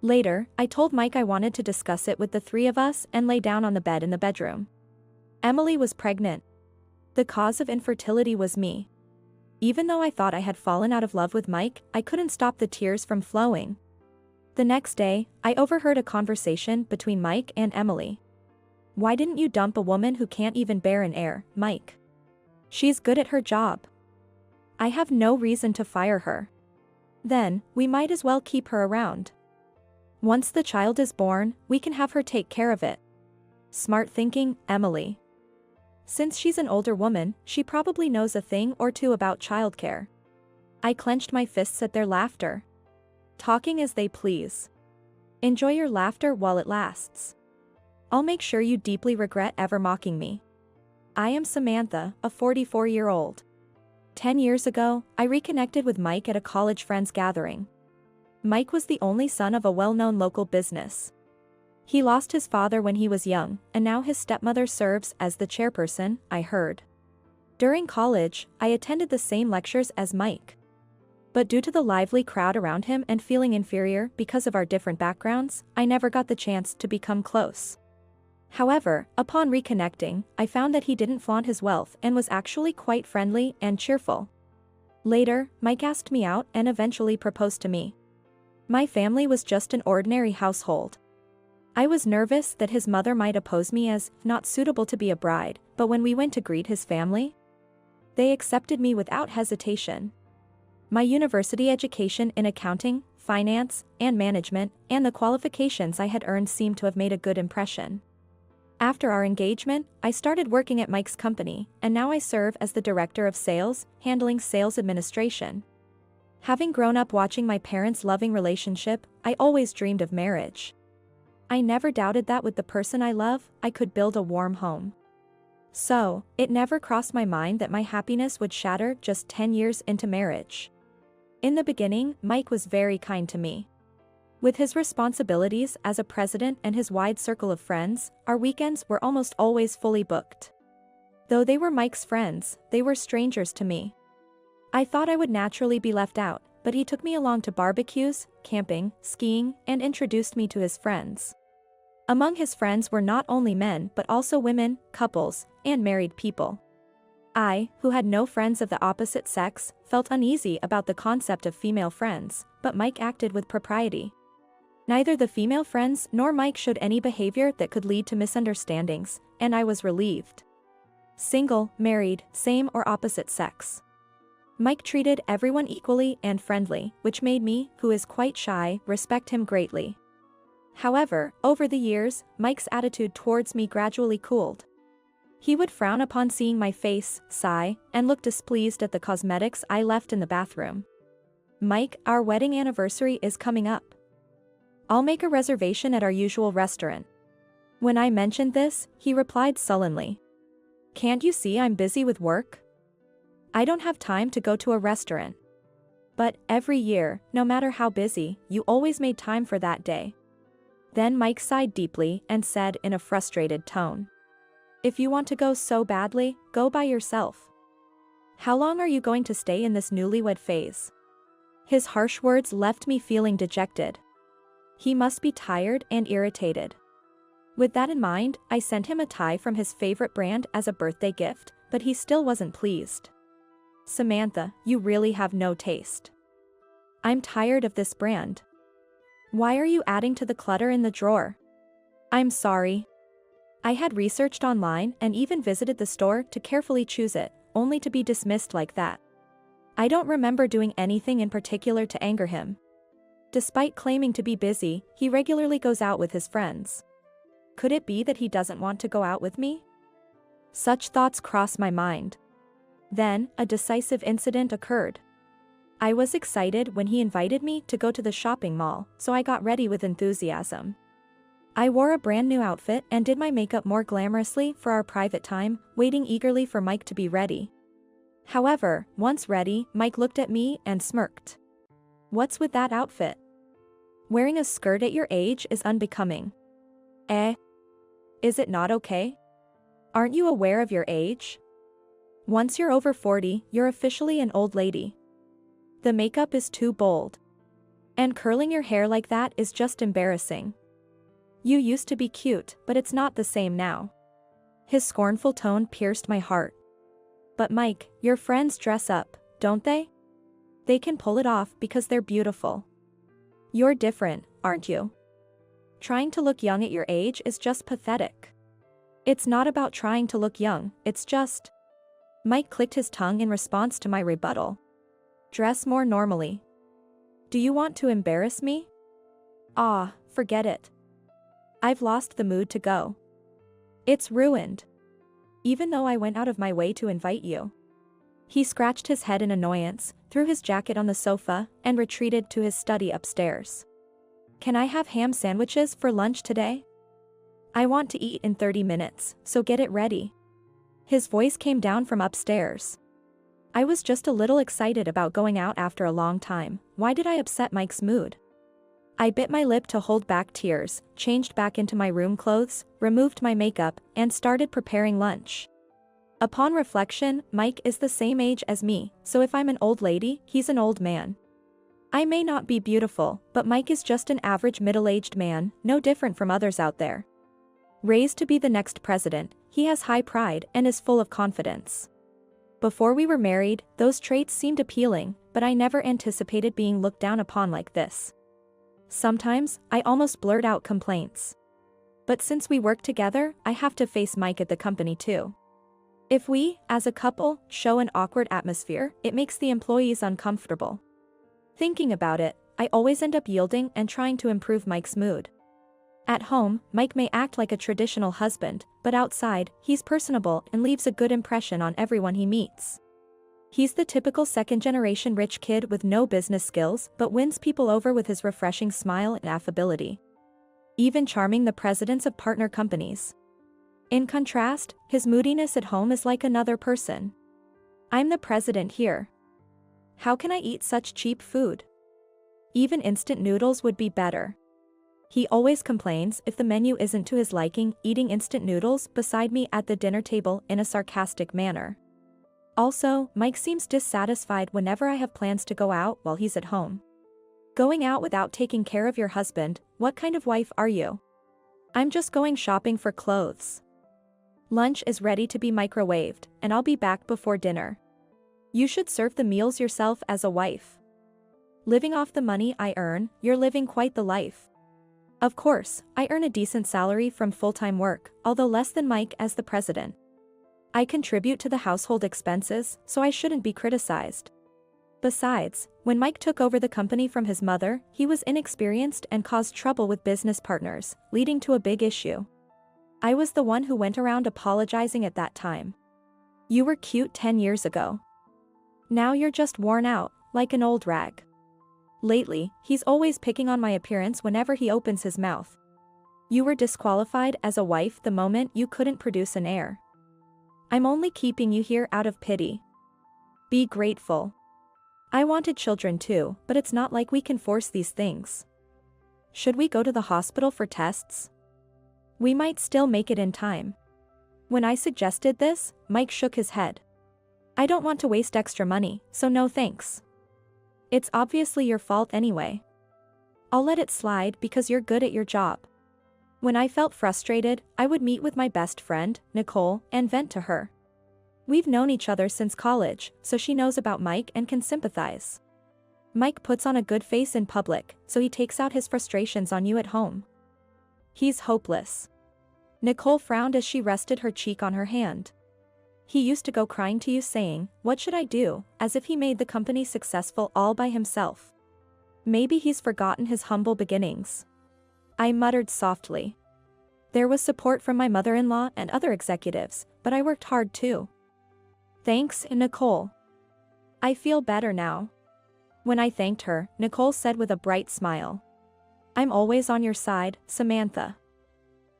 Later, I told Mike I wanted to discuss it with the 3 of us and lay down on the bed in the bedroom. Emily was pregnant. The cause of infertility was me. Even though I thought I had fallen out of love with Mike, I couldn't stop the tears from flowing. The next day, I overheard a conversation between Mike and Emily. Why didn't you dump a woman who can't even bear an heir, Mike? She's good at her job. I have no reason to fire her. Then, we might as well keep her around. Once the child is born, we can have her take care of it. Smart thinking, Emily. Since she's an older woman, she probably knows a thing or two about childcare. I clenched my fists at their laughter. Talking as they please. Enjoy your laughter while it lasts. I'll make sure you deeply regret ever mocking me. I am Samantha, a 44-year-old. 10 years ago, I reconnected with Mike at a college friends gathering. Mike was the only son of a well-known local business. He lost his father when he was young, and now his stepmother serves as the chairperson, I heard. During college, I attended the same lectures as Mike. But due to the lively crowd around him and feeling inferior because of our different backgrounds, I never got the chance to become close. However, upon reconnecting, I found that he didn't flaunt his wealth and was actually quite friendly and cheerful. Later, Mike asked me out and eventually proposed to me. My family was just an ordinary household. I was nervous that his mother might oppose me as not suitable to be a bride, but when we went to greet his family, they accepted me without hesitation. My university education in accounting, finance, and management, and the qualifications I had earned seemed to have made a good impression. After our engagement, I started working at Mike's company, and now I serve as the director of sales, handling sales administration. Having grown up watching my parents' loving relationship, I always dreamed of marriage. I never doubted that with the person I love, I could build a warm home. So, it never crossed my mind that my happiness would shatter just 10 years into marriage. In the beginning, Mike was very kind to me. With his responsibilities as a president and his wide circle of friends, our weekends were almost always fully booked. Though they were Mike's friends, they were strangers to me. I thought I would naturally be left out, but he took me along to barbecues, camping, skiing, and introduced me to his friends. Among his friends were not only men but also women, couples, and married people. I, who had no friends of the opposite sex, felt uneasy about the concept of female friends, but Mike acted with propriety. Neither the female friends nor Mike showed any behavior that could lead to misunderstandings, and I was relieved. Single, married, same or opposite sex. Mike treated everyone equally and friendly, which made me, who is quite shy, respect him greatly. However, over the years, Mike's attitude towards me gradually cooled. He would frown upon seeing my face, sigh, and look displeased at the cosmetics I left in the bathroom. "Mike, our wedding anniversary is coming up. I'll make a reservation at our usual restaurant." When I mentioned this, he replied sullenly, "Can't you see I'm busy with work? I don't have time to go to a restaurant." But every year, no matter how busy, you always made time for that day. Then Mike sighed deeply and said in a frustrated tone, "If you want to go so badly, go by yourself. How long are you going to stay in this newlywed phase?" His harsh words left me feeling dejected. He must be tired and irritated. With that in mind, I sent him a tie from his favorite brand as a birthday gift, but he still wasn't pleased. "Samantha, you really have no taste. I'm tired of this brand. Why are you adding to the clutter in the drawer?" "I'm sorry. I had researched online and even visited the store to carefully choose it, only to be dismissed like that." I don't remember doing anything in particular to anger him. Despite claiming to be busy, he regularly goes out with his friends. Could it be that he doesn't want to go out with me? Such thoughts crossed my mind. Then, a decisive incident occurred. I was excited when he invited me to go to the shopping mall, so I got ready with enthusiasm. I wore a brand new outfit and did my makeup more glamorously for our private time, waiting eagerly for Mike to be ready. However, once ready, Mike looked at me and smirked. "What's with that outfit? Wearing a skirt at your age is unbecoming." Is it not okay? Aren't you aware of your age? Once you're over 40, you're officially an old lady. The makeup is too bold. And curling your hair like that is just embarrassing. You used to be cute, but it's not the same now. His scornful tone pierced my heart. "But Mike, your friends dress up, don't they? They can pull it off because they're beautiful. You're different, aren't you? Trying to look young at your age is just pathetic." "It's not about trying to look young, it's just..." Mike clicked his tongue in response to my rebuttal. "Dress more normally. Do you want to embarrass me?" Forget it. I've lost the mood to go. It's ruined. Even though I went out of my way to invite you." He scratched his head in annoyance, threw his jacket on the sofa, and retreated to his study upstairs. "Can I have ham sandwiches for lunch today? I want to eat in 30 minutes, so get it ready." His voice came down from upstairs. I was just a little excited about going out after a long time. Why did I upset Mike's mood? I bit my lip to hold back tears, changed back into my room clothes, removed my makeup, and started preparing lunch. Upon reflection, Mike is the same age as me, so if I'm an old lady, he's an old man. I may not be beautiful, but Mike is just an average middle-aged man, no different from others out there. Raised to be the next president, he has high pride and is full of confidence. Before we were married, those traits seemed appealing, but I never anticipated being looked down upon like this. Sometimes, I almost blurt out complaints. But since we work together, I have to face Mike at the company too. If we, as a couple, show an awkward atmosphere, it makes the employees uncomfortable. Thinking about it, I always end up yielding and trying to improve Mike's mood. At home, Mike may act like a traditional husband, but outside, he's personable and leaves a good impression on everyone he meets. He's the typical second-generation rich kid with no business skills but wins people over with his refreshing smile and affability, even charming the presidents of partner companies. In contrast, his moodiness at home is like another person. I'm the president here. How can I eat such cheap food? Even instant noodles would be better. He always complains if the menu isn't to his liking, eating instant noodles beside me at the dinner table in a sarcastic manner. Also, Mike seems dissatisfied whenever I have plans to go out while he's at home. Going out without taking care of your husband, what kind of wife are you? I'm just going shopping for clothes. Lunch is ready to be microwaved, and I'll be back before dinner. You should serve the meals yourself as a wife. Living off the money I earn, you're living quite the life. Of course, I earn a decent salary from full-time work, although less than Mike as the president. I contribute to the household expenses, so I shouldn't be criticized. Besides, when Mike took over the company from his mother, he was inexperienced and caused trouble with business partners, leading to a big issue. I was the one who went around apologizing at that time. You were cute 10 years ago. Now you're just worn out, like an old rag. Lately, he's always picking on my appearance whenever he opens his mouth. You were disqualified as a wife the moment you couldn't produce an heir. I'm only keeping you here out of pity. Be grateful. I wanted children too, but it's not like we can force these things. Should we go to the hospital for tests? We might still make it in time. When I suggested this, Mike shook his head. I don't want to waste extra money, so no thanks. It's obviously your fault anyway. I'll let it slide because you're good at your job. When I felt frustrated, I would meet with my best friend, Nicole, and vent to her. We've known each other since college, so she knows about Mike and can sympathize. Mike puts on a good face in public, so he takes out his frustrations on you at home. He's hopeless. Nicole frowned as she rested her cheek on her hand. He used to go crying to you saying, "What should I do?" as if he made the company successful all by himself. Maybe he's forgotten his humble beginnings. I muttered softly. There was support from my mother-in-law and other executives, but I worked hard too. Thanks, Nicole. I feel better now. When I thanked her, Nicole said with a bright smile, I'm always on your side, Samantha.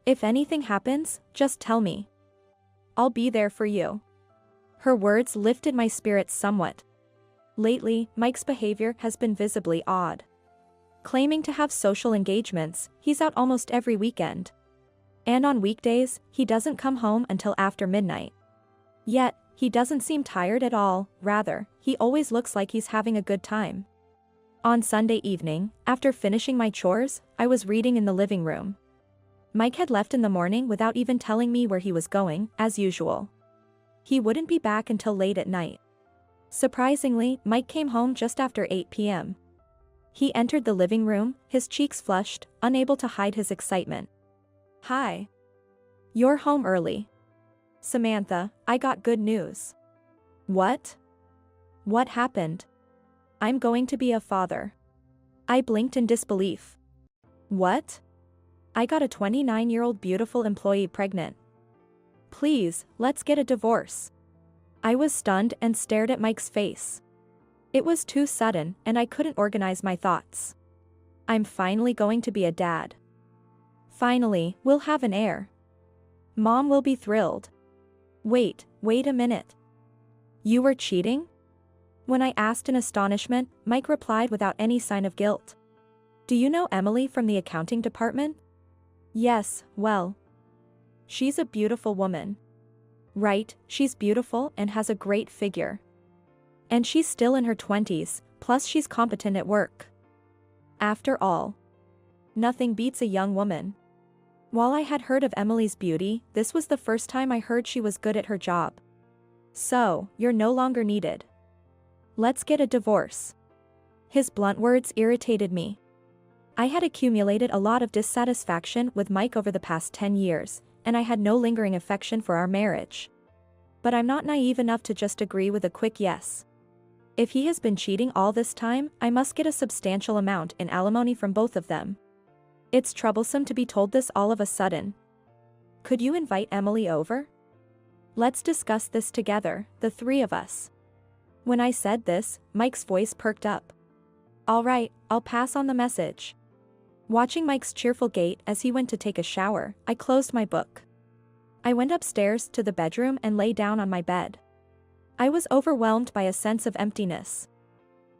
If anything happens, just tell me. I'll be there for you. Her words lifted my spirits somewhat. Lately, Mike's behavior has been visibly odd. Claiming to have social engagements, he's out almost every weekend. And on weekdays, he doesn't come home until after midnight. Yet, he doesn't seem tired at all, rather, he always looks like he's having a good time. On Sunday evening, after finishing my chores, I was reading in the living room. Mike had left in the morning without even telling me where he was going, as usual. He wouldn't be back until late at night. Surprisingly, Mike came home just after 8 p.m. He entered the living room, his cheeks flushed, unable to hide his excitement. Hi. You're home early. Samantha, I got good news. What? What happened? I'm going to be a father. I blinked in disbelief. What? I got a 29-year-old beautiful employee pregnant. Please, let's get a divorce. I was stunned and stared at Mike's face. It was too sudden, and I couldn't organize my thoughts. I'm finally going to be a dad. Finally, we'll have an heir. Mom will be thrilled. Wait a minute. You were cheating? When I asked in astonishment, Mike replied without any sign of guilt. Do you know Emily from the accounting department? Yes, well. She's a beautiful woman. Right, she's beautiful and has a great figure. And she's still in her 20s, plus she's competent at work. After all, nothing beats a young woman. While I had heard of Emily's beauty, this was the first time I heard she was good at her job. So, you're no longer needed. Let's get a divorce. His blunt words irritated me. I had accumulated a lot of dissatisfaction with Mike over the past 10 years, and I had no lingering affection for our marriage. But I'm not naive enough to just agree with a quick yes. If he has been cheating all this time, I must get a substantial amount in alimony from both of them. It's troublesome to be told this all of a sudden. Could you invite Emily over? Let's discuss this together, the three of us. When I said this, Mike's voice perked up. All right, I'll pass on the message. Watching Mike's cheerful gait as he went to take a shower, I closed my book. I went upstairs to the bedroom and lay down on my bed. I was overwhelmed by a sense of emptiness.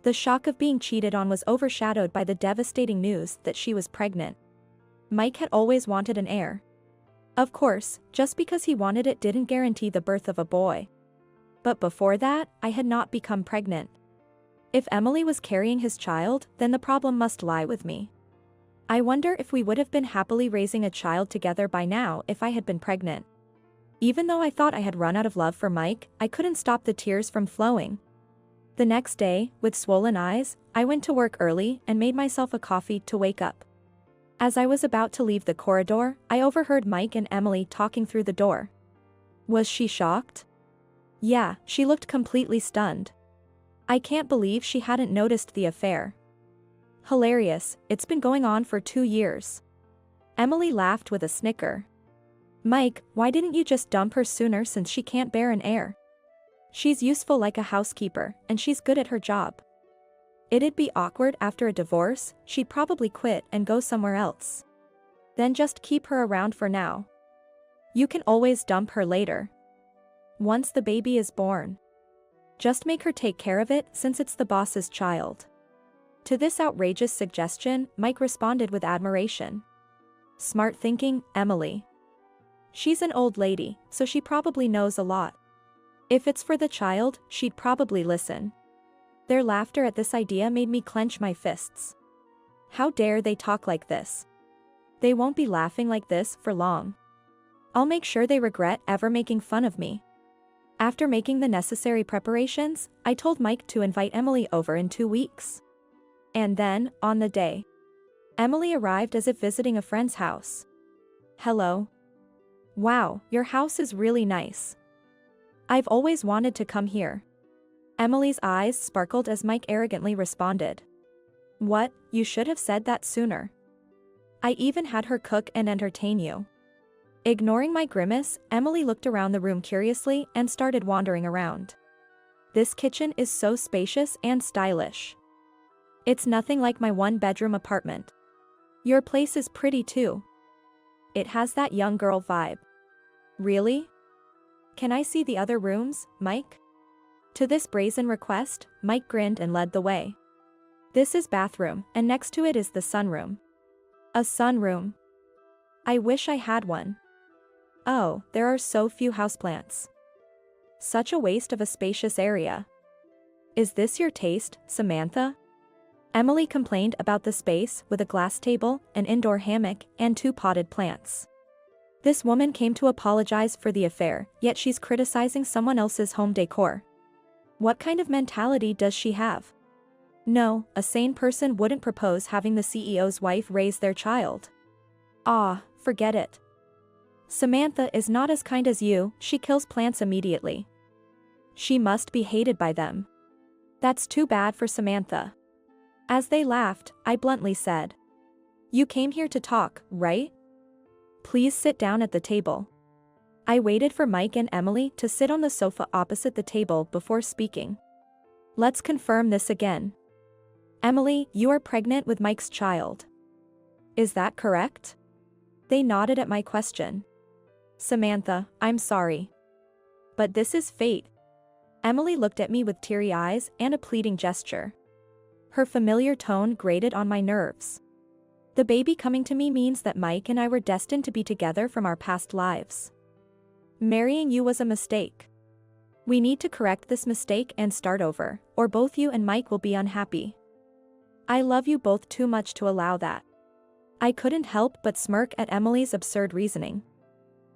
The shock of being cheated on was overshadowed by the devastating news that she was pregnant. Mike had always wanted an heir. Of course, just because he wanted it didn't guarantee the birth of a boy. But before that, I had not become pregnant. If Emily was carrying his child, then the problem must lie with me. I wonder if we would have been happily raising a child together by now if I had been pregnant. Even though I thought I had run out of love for Mike, I couldn't stop the tears from flowing. The next day, with swollen eyes, I went to work early and made myself a coffee to wake up. As I was about to leave the corridor, I overheard Mike and Emily talking through the door. Was she shocked? Yeah, she looked completely stunned. I can't believe she hadn't noticed the affair. Hilarious, it's been going on for 2 years. Emily laughed with a snicker. Mike, why didn't you just dump her sooner since she can't bear an heir? She's useful like a housekeeper, and she's good at her job. It'd be awkward after a divorce, she'd probably quit and go somewhere else. Then just keep her around for now. You can always dump her later. Once the baby is born. Just make her take care of it since it's the boss's child. To this outrageous suggestion, Mike responded with admiration. Smart thinking, Emily. She's an old lady, so she probably knows a lot. If it's for the child, she'd probably listen. Their laughter at this idea made me clench my fists. How dare they talk like this? They won't be laughing like this for long. I'll make sure they regret ever making fun of me. After making the necessary preparations, I told Mike to invite Emily over in 2 weeks. And then, on the day, Emily arrived as if visiting a friend's house. Hello. Wow, your house is really nice. I've always wanted to come here. Emily's eyes sparkled as Mike arrogantly responded. What, you should have said that sooner. I even had her cook and entertain you. Ignoring my grimace, Emily looked around the room curiously and started wandering around. This kitchen is so spacious and stylish. It's nothing like my one-bedroom apartment. Your place is pretty too. It has that young girl vibe. Really? Can I see the other rooms, Mike? To this brazen request, Mike grinned and led the way. This is bathroom, and next to it is the sunroom. A sunroom. I wish I had one. Oh, there are so few houseplants. Such a waste of a spacious area. Is this your taste, Samantha? Emily complained about the space with a glass table, an indoor hammock, and 2 potted plants. This woman came to apologize for the affair, yet she's criticizing someone else's home decor. What kind of mentality does she have? No, a sane person wouldn't propose having the CEO's wife raise their child. Ah, forget it. Samantha is not as kind as you, she kills plants immediately. She must be hated by them. That's too bad for Samantha. As they laughed, I bluntly said. You came here to talk, right? Please sit down at the table. I waited for Mike and Emily to sit on the sofa opposite the table before speaking. Let's confirm this again. Emily, you are pregnant with Mike's child. Is that correct? They nodded at my question. Samantha, I'm sorry. But this is fate. Emily looked at me with teary eyes and a pleading gesture. Her familiar tone grated on my nerves. The baby coming to me means that Mike and I were destined to be together from our past lives. Marrying you was a mistake. We need to correct this mistake and start over, or both you and Mike will be unhappy. I love you both too much to allow that. I couldn't help but smirk at Emily's absurd reasoning.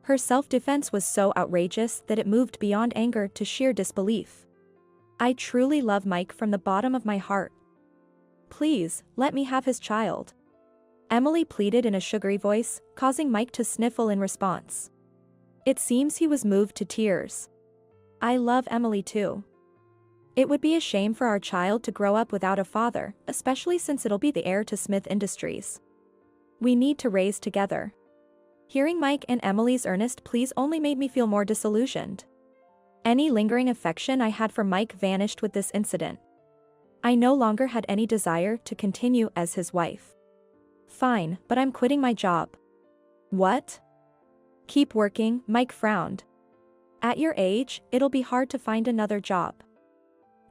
Her self-defense was so outrageous that it moved beyond anger to sheer disbelief. I truly love Mike from the bottom of my heart. Please, let me have his child. Emily pleaded in a sugary voice, causing Mike to sniffle in response. It seems he was moved to tears. I love Emily too. It would be a shame for our child to grow up without a father, especially since it'll be the heir to Smith Industries. We need to raise together. Hearing Mike and Emily's earnest pleas only made me feel more disillusioned. Any lingering affection I had for Mike vanished with this incident. I no longer had any desire to continue as his wife. Fine, but I'm quitting my job. What? Keep working, Mike frowned. At your age, it'll be hard to find another job.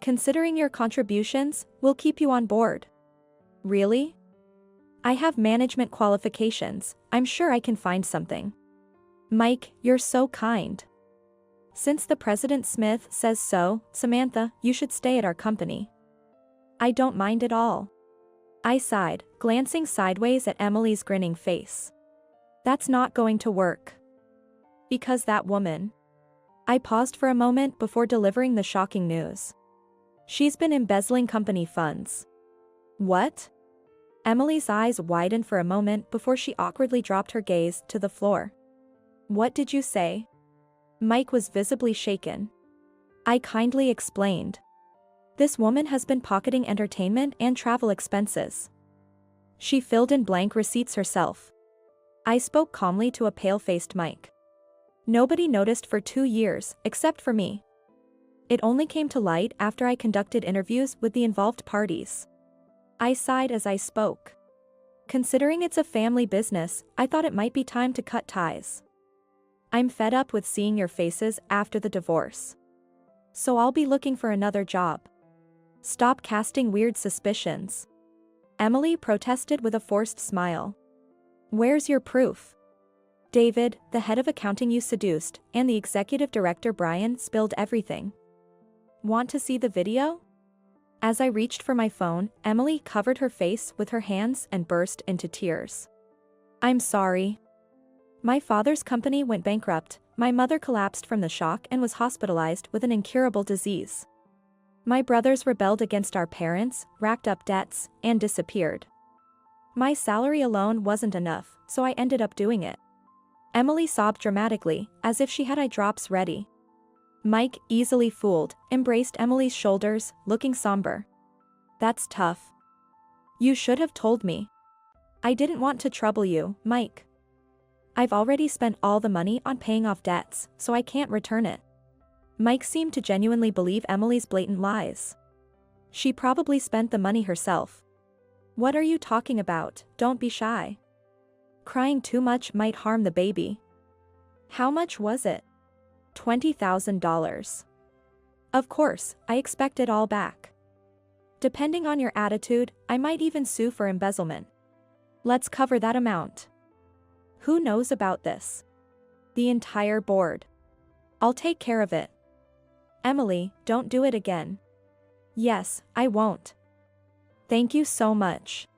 Considering your contributions, we'll keep you on board. Really? I have management qualifications, I'm sure I can find something. Mike, you're so kind. Since the President Smith says so, Samantha, you should stay at our company. I don't mind at all. I sighed, glancing sideways at Emily's grinning face. That's not going to work. Because that woman. I paused for a moment before delivering the shocking news. She's been embezzling company funds. What? Emily's eyes widened for a moment before she awkwardly dropped her gaze to the floor. What did you say? Mike was visibly shaken. I kindly explained. This woman has been pocketing entertainment and travel expenses. She filled in blank receipts herself. I spoke calmly to a pale-faced Mike. Nobody noticed for 2 years, except for me. It only came to light after I conducted interviews with the involved parties. I sighed as I spoke. Considering it's a family business, I thought it might be time to cut ties. I'm fed up with seeing your faces after the divorce. So I'll be looking for another job. Stop casting weird suspicions. Emily protested with a forced smile. Where's your proof? David, the head of accounting you seduced, and the executive director Brian spilled everything. Want to see the video? As I reached for my phone, Emily covered her face with her hands and burst into tears. I'm sorry. My father's company went bankrupt, my mother collapsed from the shock and was hospitalized with an incurable disease. My brothers rebelled against our parents, racked up debts, and disappeared. My salary alone wasn't enough, so I ended up doing it. Emily sobbed dramatically, as if she had eye drops ready. Mike, easily fooled, embraced Emily's shoulders, looking somber. That's tough. You should have told me. I didn't want to trouble you, Mike. I've already spent all the money on paying off debts, so I can't return it. Mike seemed to genuinely believe Emily's blatant lies. She probably spent the money herself. What are you talking about? Don't be shy. Crying too much might harm the baby. How much was it? $20,000. Of course, I expect it all back. Depending on your attitude, I might even sue for embezzlement. Let's cover that amount. Who knows about this? The entire board. I'll take care of it. Emily, don't do it again. Yes, I won't. Thank you so much.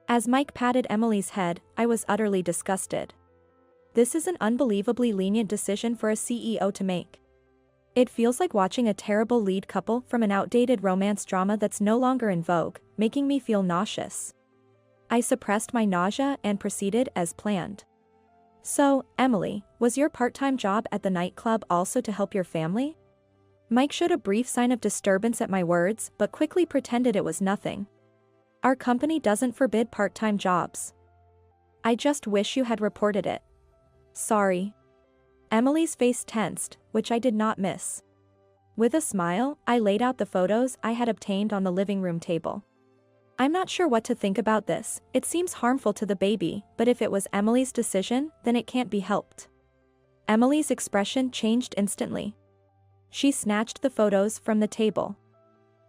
As Mike patted Emily's head, I was utterly disgusted. This is an unbelievably lenient decision for a CEO to make. It feels like watching a terrible lead couple from an outdated romance drama that's no longer in vogue, making me feel nauseous. I suppressed my nausea and proceeded as planned. So, Emily, was your part-time job at the nightclub also to help your family? Mike showed a brief sign of disturbance at my words, but quickly pretended it was nothing. Our company doesn't forbid part-time jobs. I just wish you had reported it. Sorry. Emily's face tensed, which I did not miss. With a smile, I laid out the photos I had obtained on the living room table. I'm not sure what to think about this, it seems harmful to the baby, but if it was Emily's decision, then it can't be helped. Emily's expression changed instantly. She snatched the photos from the table.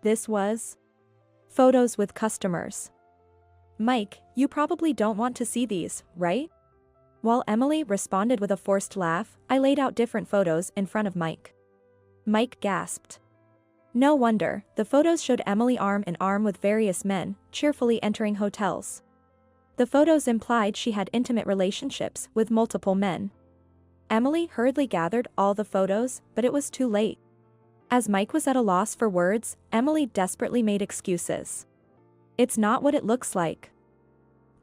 This was photos with customers. Mike, you probably don't want to see these, right? While Emily responded with a forced laugh, I laid out different photos in front of Mike. Mike gasped. No wonder, the photos showed Emily arm in arm with various men, cheerfully entering hotels. The photos implied she had intimate relationships with multiple men. Emily hurriedly gathered all the photos, but it was too late. As Mike was at a loss for words, Emily desperately made excuses. It's not what it looks like.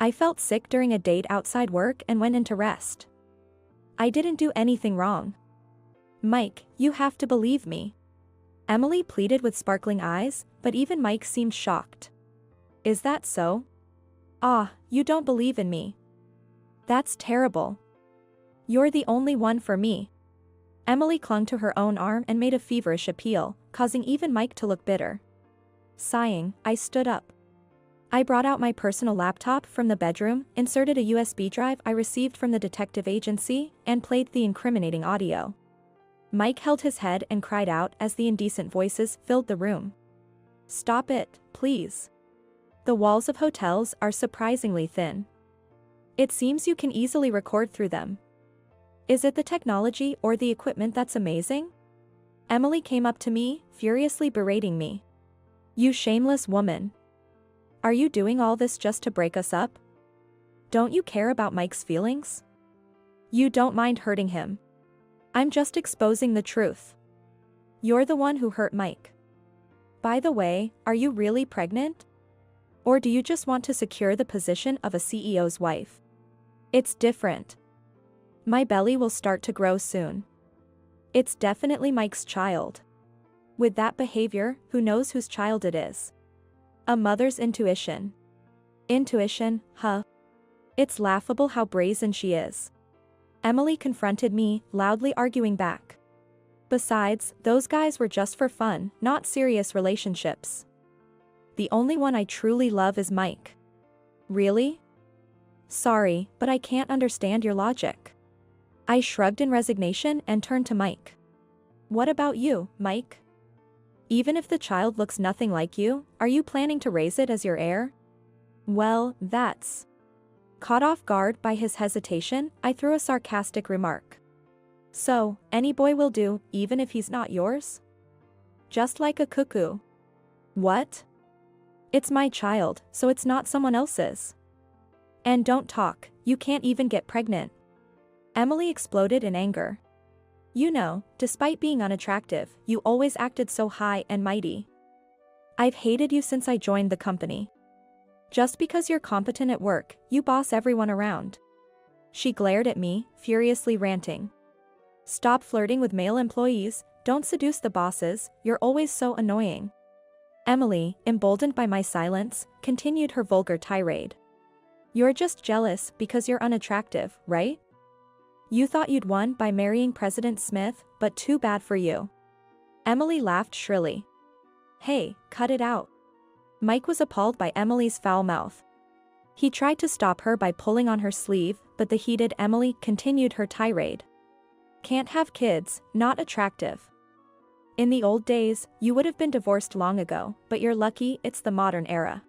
I felt sick during a date outside work and went into rest. I didn't do anything wrong. Mike, you have to believe me. Emily pleaded with sparkling eyes, but even Mike seemed shocked. Is that so? Ah, you don't believe in me. That's terrible. You're the only one for me. Emily clung to her own arm and made a feverish appeal, causing even Mike to look bitter. Sighing, I stood up. I brought out my personal laptop from the bedroom, inserted a USB drive I received from the detective agency, and played the incriminating audio. Mike held his head and cried out as the indecent voices filled the room. Stop it, please. The walls of hotels are surprisingly thin. It seems you can easily record through them. Is it the technology or the equipment that's amazing? Emily came up to me, furiously berating me. You shameless woman. Are you doing all this just to break us up? Don't you care about Mike's feelings? You don't mind hurting him. I'm just exposing the truth. You're the one who hurt Mike. By the way, are you really pregnant? Or do you just want to secure the position of a CEO's wife? It's different. My belly will start to grow soon. It's definitely Mike's child. With that behavior, who knows whose child it is? A mother's intuition. Intuition, huh? It's laughable how brazen she is. Emily confronted me, loudly arguing back. Besides, those guys were just for fun, not serious relationships. The only one I truly love is Mike. Really? Sorry, but I can't understand your logic. I shrugged in resignation and turned to Mike. What about you, Mike? Even if the child looks nothing like you, are you planning to raise it as your heir? Well, that's... Caught off guard by his hesitation, I threw a sarcastic remark. So, any boy will do, even if he's not yours? Just like a cuckoo. What? It's my child, so it's not someone else's. And don't talk, you can't even get pregnant. Emily exploded in anger. You know, despite being unattractive, you always acted so high and mighty. I've hated you since I joined the company. Just because you're competent at work, you boss everyone around. She glared at me, furiously ranting. Stop flirting with male employees, don't seduce the bosses, you're always so annoying. Emily, emboldened by my silence, continued her vulgar tirade. You're just jealous because you're unattractive, right? You thought you'd won by marrying President Smith, but too bad for you. Emily laughed shrilly. Hey, cut it out. Mike was appalled by Emily's foul mouth. He tried to stop her by pulling on her sleeve, but the heated Emily continued her tirade. Can't have kids, not attractive. In the old days, you would have been divorced long ago, but you're lucky it's the modern era.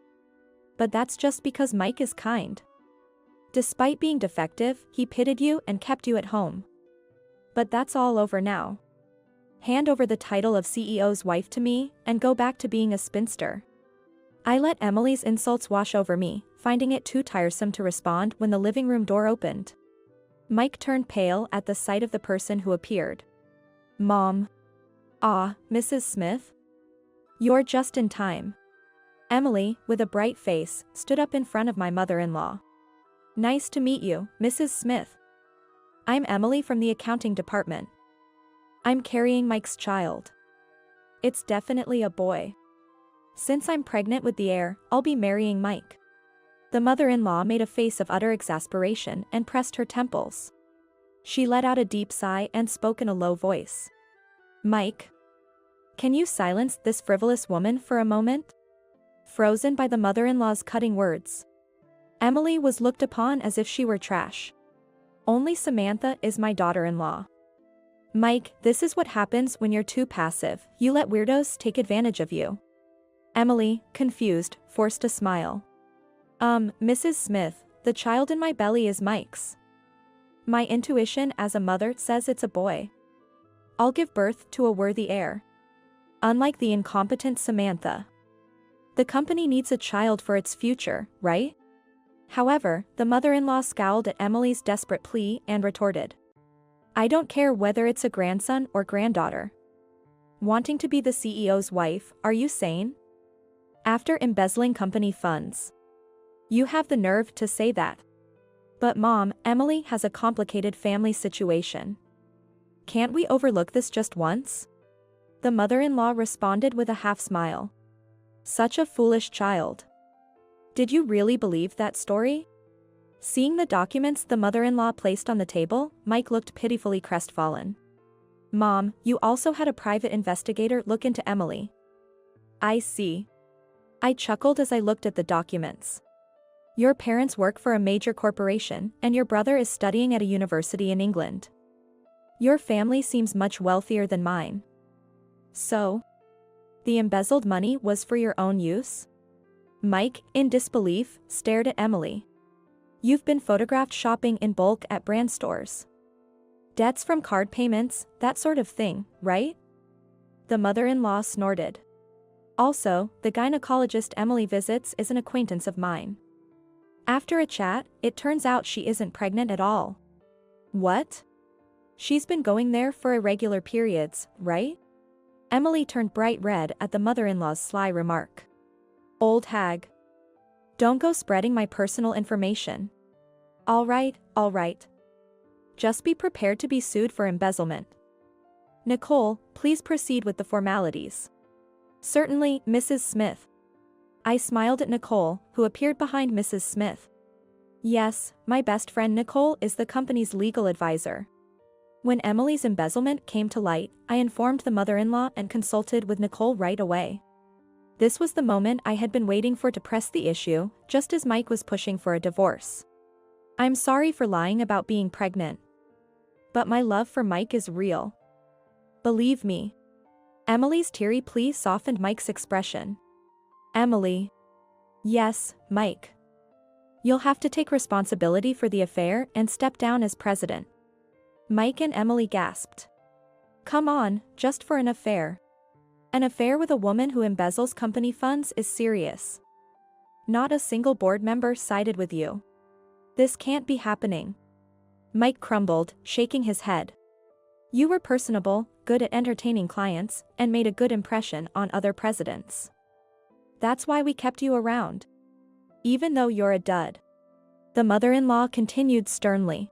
But that's just because Mike is kind. Despite being defective, he pitied you and kept you at home. But that's all over now. Hand over the title of CEO's wife to me, and go back to being a spinster. I let Emily's insults wash over me, finding it too tiresome to respond when the living room door opened. Mike turned pale at the sight of the person who appeared. Mom. Ah, Mrs. Smith? You're just in time. Emily, with a bright face, stood up in front of my mother-in-law. Nice to meet you, Mrs. Smith. I'm Emily from the accounting department. I'm carrying Mike's child. It's definitely a boy. Since I'm pregnant with the heir, I'll be marrying Mike. The mother-in-law made a face of utter exasperation and pressed her temples. She let out a deep sigh and spoke in a low voice. Mike. Can you silence this frivolous woman for a moment? Frozen by the mother-in-law's cutting words. Emily was looked upon as if she were trash. Only Samantha is my daughter-in-law. Mike, this is what happens when you're too passive, you let weirdos take advantage of you. Emily, confused, forced a smile. Mrs. Smith, the child in my belly is Mike's. My intuition as a mother says it's a boy. I'll give birth to a worthy heir. Unlike the incompetent Samantha. The company needs a child for its future, right? However, the mother-in-law scowled at Emily's desperate plea and retorted. I don't care whether it's a grandson or granddaughter. Wanting to be the CEO's wife, are you sane? After embezzling company funds. You have the nerve to say that. But Mom, Emily has a complicated family situation. Can't we overlook this just once? The mother-in-law responded with a half-smile. Such a foolish child. Did you really believe that story? Seeing the documents the mother-in-law placed on the table, Mike looked pitifully crestfallen. Mom, you also had a private investigator look into Emily. I see. I chuckled as I looked at the documents. Your parents work for a major corporation, and your brother is studying at a university in England. Your family seems much wealthier than mine. So? The embezzled money was for your own use? Mike, in disbelief, stared at Emily. You've been photographed shopping in bulk at brand stores. Debts from card payments, that sort of thing, right? The mother-in-law snorted. Also, the gynecologist Emily visits is an acquaintance of mine. After a chat, it turns out she isn't pregnant at all. What? She's been going there for irregular periods, right? Emily turned bright red at the mother-in-law's sly remark. Old hag. Don't go spreading my personal information. All right. Just be prepared to be sued for embezzlement. Nicole, please proceed with the formalities. Certainly, Mrs. Smith. I smiled at Nicole, who appeared behind Mrs. Smith. Yes, my best friend Nicole is the company's legal advisor. When Emily's embezzlement came to light, I informed the mother-in-law and consulted with Nicole right away. This was the moment I had been waiting for to press the issue, just as Mike was pushing for a divorce. I'm sorry for lying about being pregnant. But my love for Mike is real. Believe me. Emily's teary plea softened Mike's expression. Emily. Yes, Mike. You'll have to take responsibility for the affair and step down as president. Mike and Emily gasped. Come on, just for an affair. An affair with a woman who embezzles company funds is serious. Not a single board member sided with you. This can't be happening. Mike crumbled, shaking his head. You were personable, good at entertaining clients, and made a good impression on other presidents. That's why we kept you around. Even though you're a dud. The mother-in-law continued sternly.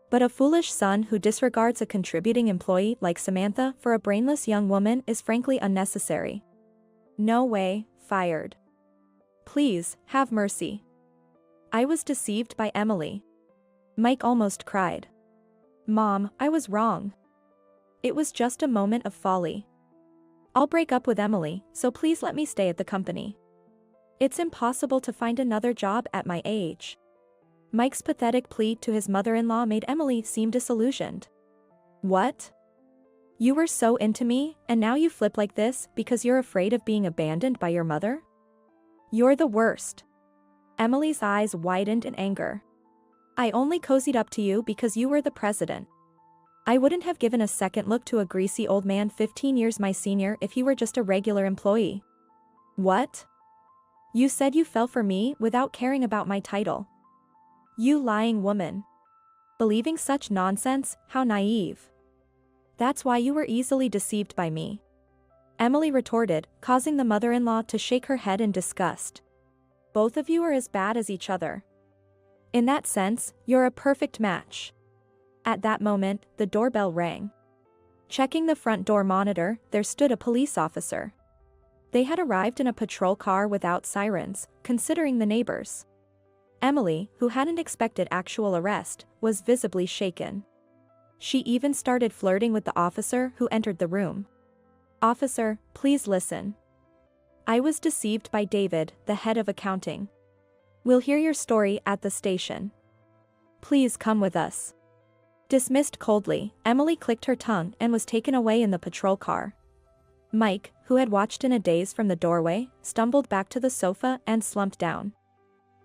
But a foolish son who disregards a contributing employee like Samantha for a brainless young woman is frankly unnecessary. No way, fired. Please, have mercy. I was deceived by Emily. Mike almost cried. Mom, I was wrong. It was just a moment of folly. I'll break up with Emily, so please let me stay at the company. It's impossible to find another job at my age. Mike's pathetic plea to his mother-in-law made Emily seem disillusioned. What? You were so into me, and now you flip like this because you're afraid of being abandoned by your mother? You're the worst. Emily's eyes widened in anger. I only cozied up to you because you were the president. I wouldn't have given a second look to a greasy old man 15 years my senior if he were just a regular employee. What? You said you fell for me without caring about my title. You lying woman. Believing such nonsense, how naive. That's why you were easily deceived by me. Emily retorted, causing the mother-in-law to shake her head in disgust. Both of you are as bad as each other. In that sense, you're a perfect match. At that moment, the doorbell rang. Checking the front door monitor, there stood a police officer. They had arrived in a patrol car without sirens, considering the neighbors. Emily, who hadn't expected actual arrest, was visibly shaken. She even started flirting with the officer who entered the room. Officer, please listen. I was deceived by David, the head of accounting. We'll hear your story at the station. Please come with us. Dismissed coldly, Emily clicked her tongue and was taken away in the patrol car. Mike, who had watched in a daze from the doorway, stumbled back to the sofa and slumped down.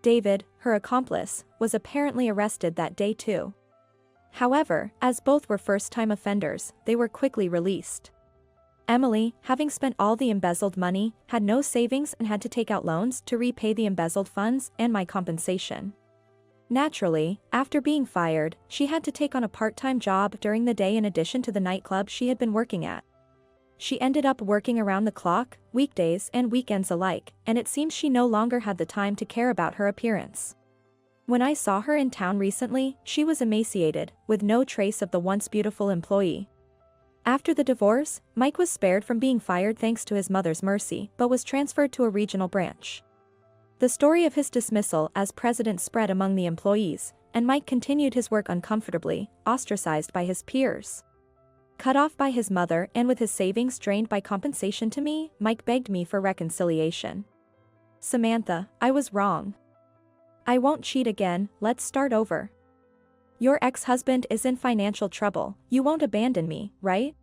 David, her accomplice, was apparently arrested that day too. However, as both were first-time offenders, they were quickly released. Emily, having spent all the embezzled money, had no savings and had to take out loans to repay the embezzled funds and my compensation. Naturally, after being fired, she had to take on a part-time job during the day in addition to the nightclub she had been working at. She ended up working around the clock, weekdays and weekends alike, and it seems she no longer had the time to care about her appearance. When I saw her in town recently, she was emaciated, with no trace of the once beautiful employee. After the divorce, Mike was spared from being fired thanks to his mother's mercy, but was transferred to a regional branch. The story of his dismissal as president spread among the employees, and Mike continued his work uncomfortably, ostracized by his peers. Cut off by his mother and with his savings drained by compensation to me, Mike begged me for reconciliation. "Samantha, I was wrong. I won't cheat again, let's start over. Your ex-husband is in financial trouble, you won't abandon me, right?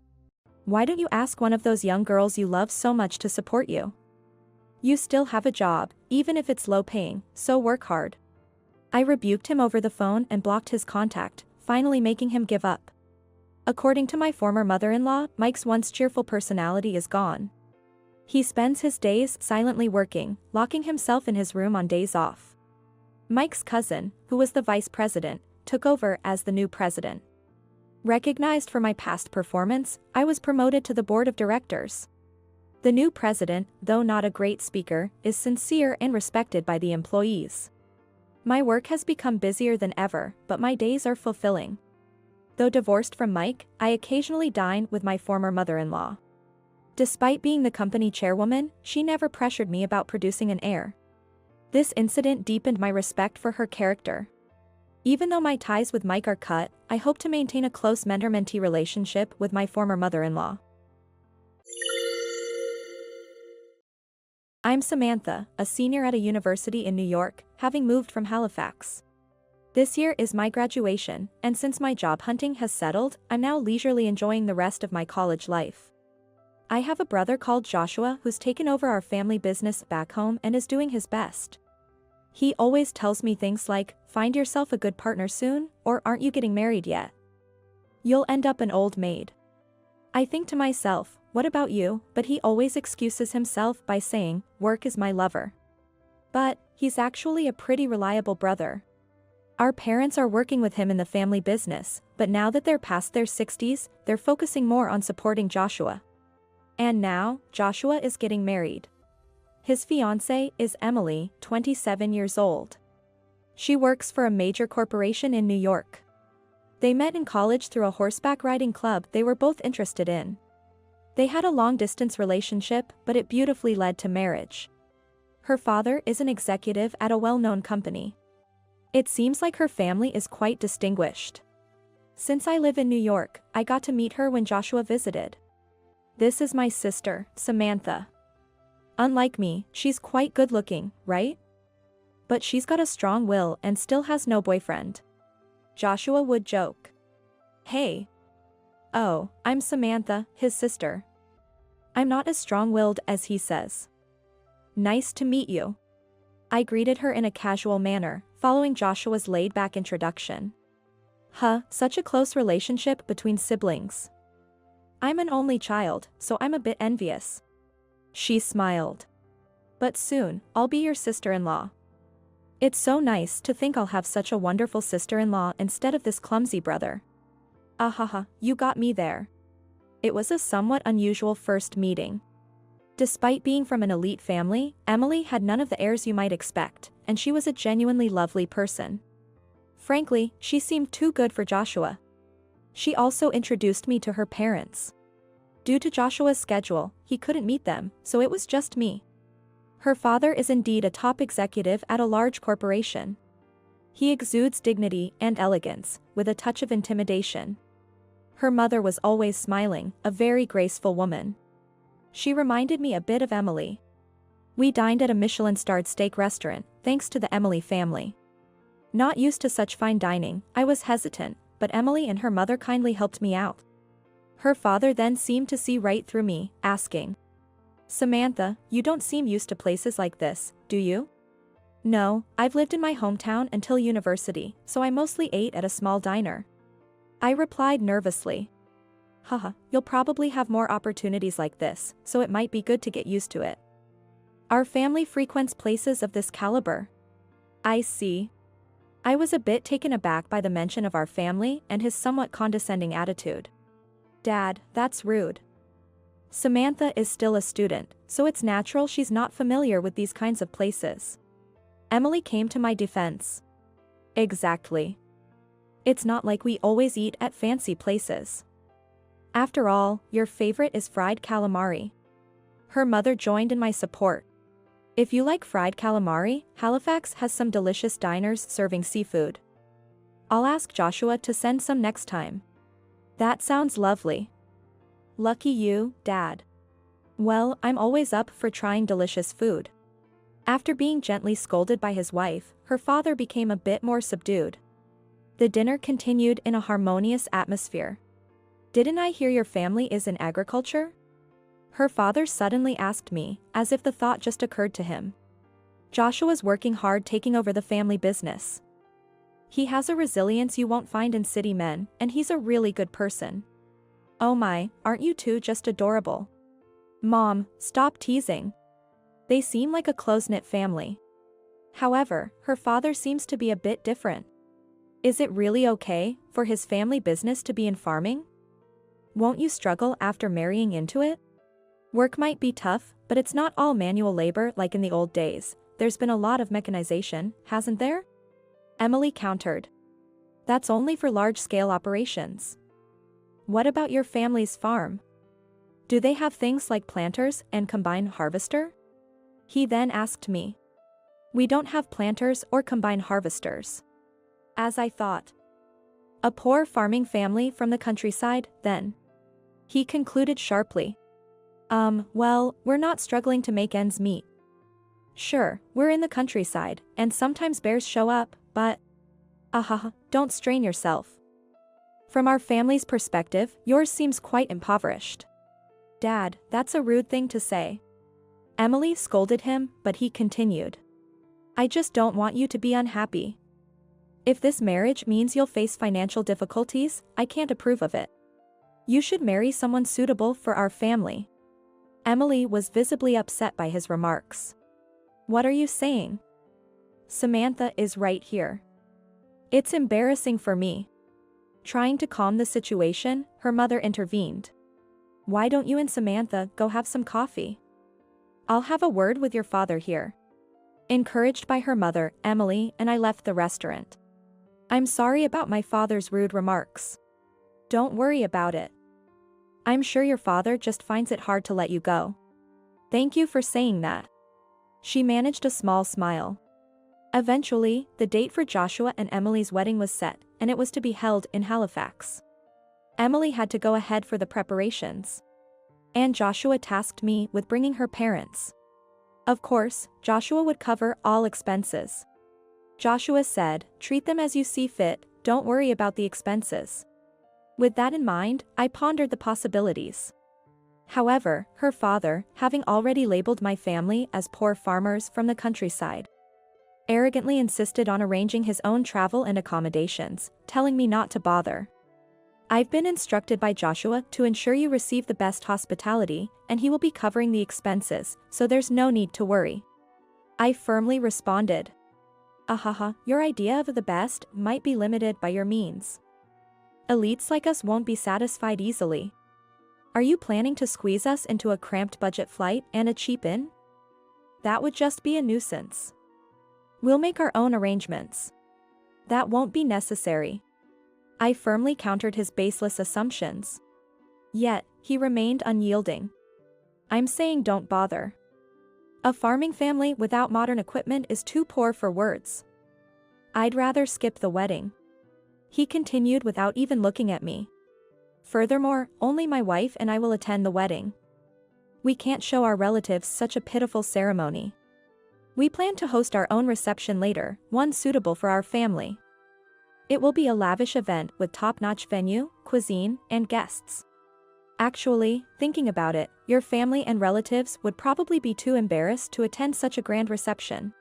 Why don't you ask one of those young girls you love so much to support you? You still have a job, even if it's low-paying, so work hard." I rebuked him over the phone and blocked his contact, finally making him give up. According to my former mother-in-law, Mike's once cheerful personality is gone. He spends his days silently working, locking himself in his room on days off. Mike's cousin, who was the vice president, took over as the new president. Recognized for my past performance, I was promoted to the board of directors. The new president, though not a great speaker, is sincere and respected by the employees. My work has become busier than ever, but my days are fulfilling. Though divorced from Mike, I occasionally dine with my former mother-in-law. Despite being the company chairwoman, she never pressured me about producing an heir. This incident deepened my respect for her character. Even though my ties with Mike are cut, I hope to maintain a close mentor-mentee relationship with my former mother-in-law. I'm Samantha, a senior at a university in New York, having moved from Halifax. This year is my graduation, and since my job hunting has settled, I'm now leisurely enjoying the rest of my college life. I have a brother called Joshua who's taken over our family business back home and is doing his best. He always tells me things like, "Find yourself a good partner soon," or "Aren't you getting married yet? You'll end up an old maid." I think to myself, what about you? But he always excuses himself by saying, "Work is my lover." But he's actually a pretty reliable brother. Our parents are working with him in the family business, but now that they're past their 60s, they're focusing more on supporting Joshua. And now, Joshua is getting married. His fiancée is Emily, 27 years old. She works for a major corporation in New York. They met in college through a horseback riding club they were both interested in. They had a long-distance relationship, but it beautifully led to marriage. Her father is an executive at a well-known company. It seems like her family is quite distinguished. Since I live in New York, I got to meet her when Joshua visited. This is my sister, Samantha. Unlike me, she's quite good-looking, right? But she's got a strong will and still has no boyfriend. Joshua would joke. "Hey. Oh, I'm Samantha, his sister. I'm not as strong-willed as he says. Nice to meet you." I greeted her in a casual manner, following Joshua's laid-back introduction. Such a close relationship between siblings. I'm an only child, so I'm a bit envious. She smiled. But soon, I'll be your sister-in-law. It's so nice to think I'll have such a wonderful sister-in-law instead of this clumsy brother. Ahaha, you got me there. It was a somewhat unusual first meeting. Despite being from an elite family, Emily had none of the airs you might expect, and she was a genuinely lovely person. Frankly, she seemed too good for Joshua. She also introduced me to her parents. Due to Joshua's schedule, he couldn't meet them, so it was just me. Her father is indeed a top executive at a large corporation. He exudes dignity and elegance, with a touch of intimidation. Her mother was always smiling, a very graceful woman. She reminded me a bit of Emily. We dined at a Michelin-starred steak restaurant, thanks to the Emily family. Not used to such fine dining, I was hesitant, but Emily and her mother kindly helped me out. Her father then seemed to see right through me, asking, "Samantha, you don't seem used to places like this, do you?" "No, I've lived in my hometown until university, so I mostly ate at a small diner." I replied nervously. Haha, you'll probably have more opportunities like this, so it might be good to get used to it. Our family frequents places of this caliber. I see. I was a bit taken aback by the mention of our family and his somewhat condescending attitude. Dad, that's rude. Samantha is still a student, so it's natural she's not familiar with these kinds of places. Emily came to my defense. Exactly. It's not like we always eat at fancy places. After all, your favorite is fried calamari. Her mother joined in my support. If you like fried calamari, Halifax has some delicious diners serving seafood. I'll ask Joshua to send some next time. That sounds lovely. Lucky you, Dad. Well, I'm always up for trying delicious food. After being gently scolded by his wife, her father became a bit more subdued. The dinner continued in a harmonious atmosphere. Didn't I hear your family is in agriculture? Her father suddenly asked me, as if the thought just occurred to him. Joshua's working hard taking over the family business. He has a resilience you won't find in city men, and he's a really good person. Oh my, aren't you two just adorable? Mom, stop teasing. They seem like a close-knit family. However, her father seems to be a bit different. Is it really okay for his family business to be in farming? Won't you struggle after marrying into it? Work might be tough, but it's not all manual labor like in the old days. There's been a lot of mechanization, hasn't there? Emily countered. That's only for large-scale operations. What about your family's farm? Do they have things like planters and combine harvester? He then asked me. We don't have planters or combine harvesters. As I thought. A poor farming family from the countryside, then. He concluded sharply. Well, we're not struggling to make ends meet. Sure, we're in the countryside, and sometimes bears show up, but… don't strain yourself. From our family's perspective, yours seems quite impoverished. Dad, that's a rude thing to say. Emily scolded him, but he continued. I just don't want you to be unhappy. If this marriage means you'll face financial difficulties, I can't approve of it. You should marry someone suitable for our family. Emily was visibly upset by his remarks. What are you saying? Samantha is right here. It's embarrassing for me. Trying to calm the situation, her mother intervened. Why don't you and Samantha go have some coffee? I'll have a word with your father here. Encouraged by her mother, Emily and I left the restaurant. I'm sorry about my father's rude remarks. Don't worry about it. I'm sure your father just finds it hard to let you go. Thank you for saying that. She managed a small smile. Eventually, the date for Joshua and Emily's wedding was set, and it was to be held in Halifax. Emily had to go ahead for the preparations. And Joshua tasked me with bringing her parents. Of course, Joshua would cover all expenses. Joshua said, treat them as you see fit, don't worry about the expenses. With that in mind, I pondered the possibilities. However, her father, having already labeled my family as poor farmers from the countryside, arrogantly insisted on arranging his own travel and accommodations, telling me not to bother. I've been instructed by Joshua to ensure you receive the best hospitality, and he will be covering the expenses, so there's no need to worry. I firmly responded. Your idea of the best might be limited by your means. Elites like us won't be satisfied easily. Are you planning to squeeze us into a cramped budget flight and a cheap inn? That would just be a nuisance. We'll make our own arrangements. That won't be necessary. I firmly countered his baseless assumptions. Yet, he remained unyielding. I'm saying don't bother. A farming family without modern equipment is too poor for words. I'd rather skip the wedding. He continued without even looking at me. Furthermore, only my wife and I will attend the wedding. We can't show our relatives such a pitiful ceremony. We plan to host our own reception later, one suitable for our family. It will be a lavish event with top-notch venue, cuisine, and guests. Actually, thinking about it, your family and relatives would probably be too embarrassed to attend such a grand reception.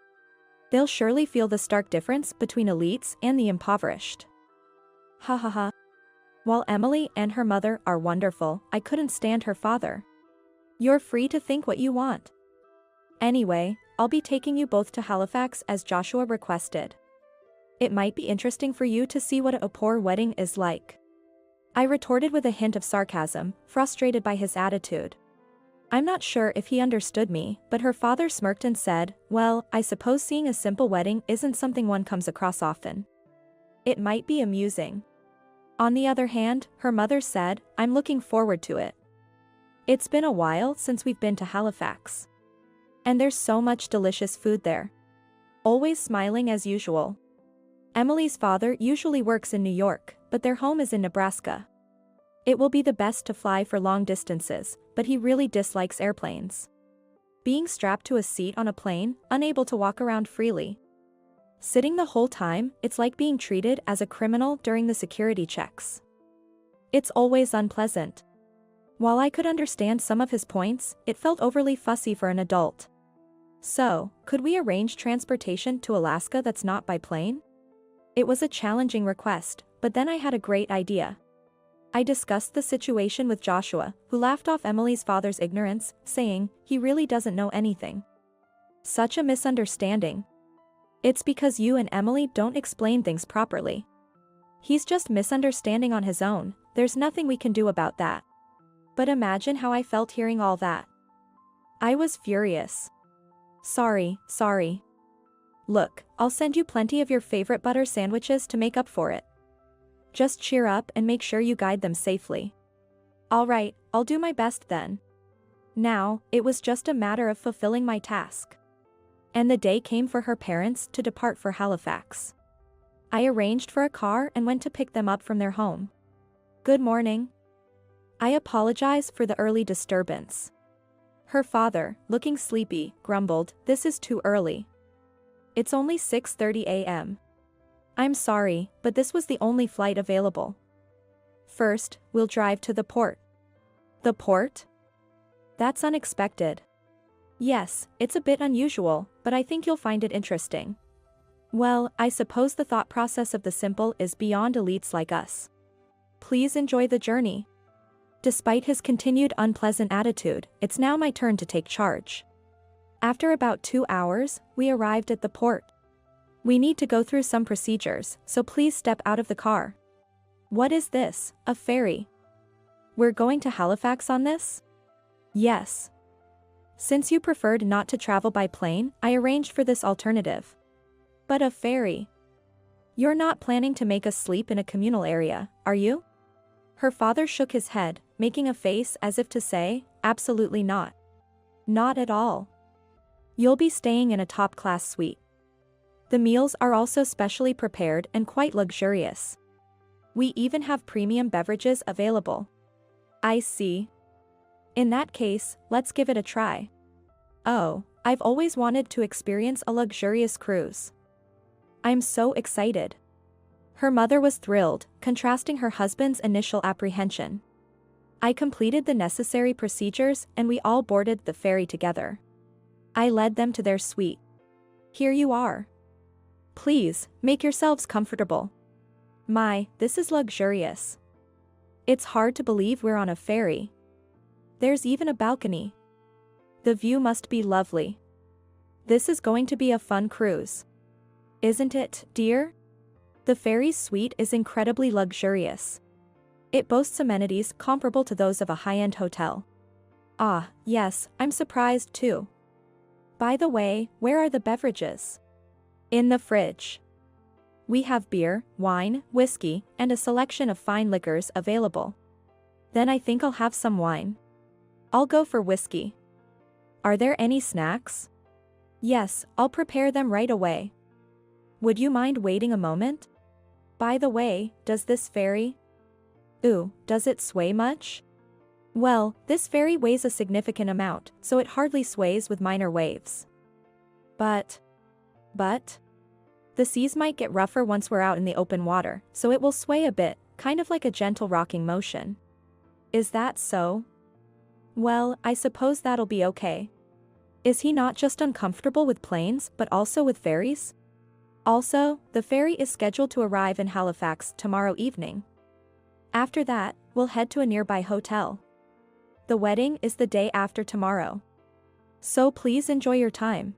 They'll surely feel the stark difference between elites and the impoverished. While Emily and her mother are wonderful, I couldn't stand her father. You're free to think what you want. Anyway, I'll be taking you both to Halifax as Joshua requested. It might be interesting for you to see what a poor wedding is like. I retorted with a hint of sarcasm, frustrated by his attitude. I'm not sure if he understood me, but her father smirked and said, well, I suppose seeing a simple wedding isn't something one comes across often. It might be amusing. On the other hand, her mother said, I'm looking forward to it. It's been a while since we've been to Halifax. And there's so much delicious food there. Always smiling as usual. Emily's father usually works in New York, but their home is in Nebraska. It will be the best to fly for long distances, but he really dislikes airplanes. Being strapped to a seat on a plane, unable to walk around freely. Sitting the whole time, it's like being treated as a criminal during the security checks. It's always unpleasant. While I could understand some of his points, it felt overly fussy for an adult. So, could we arrange transportation to Alaska that's not by plane? It was a challenging request, but then I had a great idea. I discussed the situation with Joshua, who laughed off Emily's father's ignorance, saying, he really doesn't know anything. Such a misunderstanding. It's because you and Emily don't explain things properly. He's just misunderstanding on his own, there's nothing we can do about that. But imagine how I felt hearing all that. I was furious. Sorry. Look, I'll send you plenty of your favorite butter sandwiches to make up for it. Just cheer up and make sure you guide them safely. Alright, I'll do my best then. Now, it was just a matter of fulfilling my task. And the day came for her parents to depart for Halifax. I arranged for a car and went to pick them up from their home. Good morning. I apologize for the early disturbance. Her father, looking sleepy, grumbled, this is too early. It's only 6:30 a.m. I'm sorry, but this was the only flight available. First, we'll drive to the port. The port? That's unexpected. Yes, it's a bit unusual, but I think you'll find it interesting. Well, I suppose the thought process of the simple is beyond elites like us. Please enjoy the journey. Despite his continued unpleasant attitude, it's now my turn to take charge. After about 2 hours, we arrived at the port. We need to go through some procedures, so please step out of the car. What is this, a ferry? We're going to Halifax on this? Yes. Since you preferred not to travel by plane, I arranged for this alternative. But a ferry? You're not planning to make us sleep in a communal area, are you? Her father shook his head, making a face as if to say, absolutely not. Not at all. You'll be staying in a top-class suite. The meals are also specially prepared and quite luxurious. We even have premium beverages available. I see. In that case, let's give it a try. Oh, I've always wanted to experience a luxurious cruise. I'm so excited. Her mother was thrilled, contrasting her husband's initial apprehension. I completed the necessary procedures and we all boarded the ferry together. I led them to their suite. Here you are. Please, make yourselves comfortable. My, this is luxurious. It's hard to believe we're on a ferry. There's even a balcony. The view must be lovely. This is going to be a fun cruise. Isn't it, dear? The ferry's suite is incredibly luxurious. It boasts amenities comparable to those of a high-end hotel. Ah, yes, I'm surprised too. By the way, where are the beverages? In the fridge. We have beer, wine, whiskey, and a selection of fine liquors available. Then I think I'll have some wine. I'll go for whiskey. Are there any snacks? Yes, I'll prepare them right away. Would you mind waiting a moment? By the way, does this ferry? Ooh, does it sway much? Well, this ferry weighs a significant amount, so it hardly sways with minor waves. But? The seas might get rougher once we're out in the open water, so it will sway a bit, kind of like a gentle rocking motion. Is that so? Well, I suppose that'll be okay. Is he not just uncomfortable with planes, but also with ferries? Also, the ferry is scheduled to arrive in Halifax tomorrow evening. After that, we'll head to a nearby hotel. The wedding is the day after tomorrow. So please enjoy your time.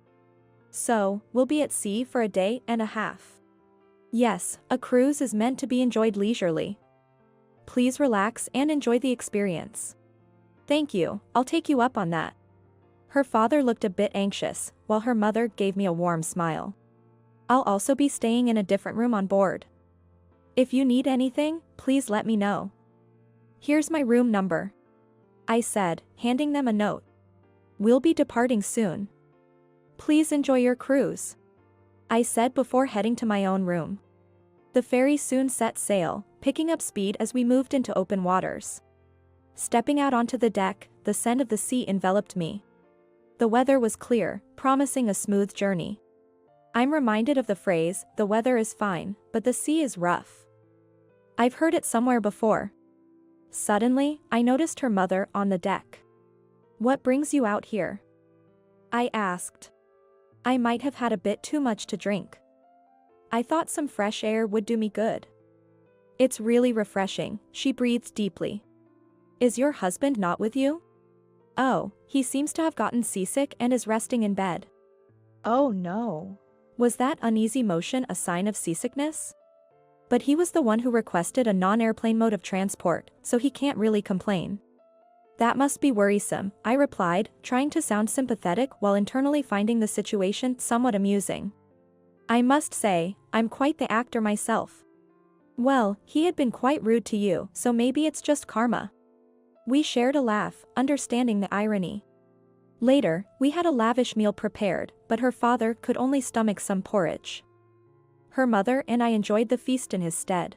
So, we'll be at sea for a day and a half. Yes, a cruise is meant to be enjoyed leisurely. Please relax and enjoy the experience. Thank you, I'll take you up on that. Her father looked a bit anxious, while her mother gave me a warm smile. I'll also be staying in a different room on board. If you need anything, please let me know. Here's my room number, I said, handing them a note. We'll be departing soon. Please enjoy your cruise, I said before heading to my own room. The ferry soon set sail, picking up speed as we moved into open waters. Stepping out onto the deck, the scent of the sea enveloped me. The weather was clear, promising a smooth journey. I'm reminded of the phrase, "The weather is fine, but the sea is rough." I've heard it somewhere before. Suddenly, I noticed her mother on the deck. "What brings you out here?" I asked. I might have had a bit too much to drink. I thought some fresh air would do me good. It's really refreshing, she breathed deeply. Is your husband not with you? Oh, he seems to have gotten seasick and is resting in bed. Oh no. Was that uneasy motion a sign of seasickness? But he was the one who requested a non-airplane mode of transport, so he can't really complain. That must be worrisome, I replied, trying to sound sympathetic while internally finding the situation somewhat amusing. I must say, I'm quite the actor myself. Well, he had been quite rude to you, so maybe it's just karma. We shared a laugh, understanding the irony. Later, we had a lavish meal prepared, but her father could only stomach some porridge. Her mother and I enjoyed the feast in his stead.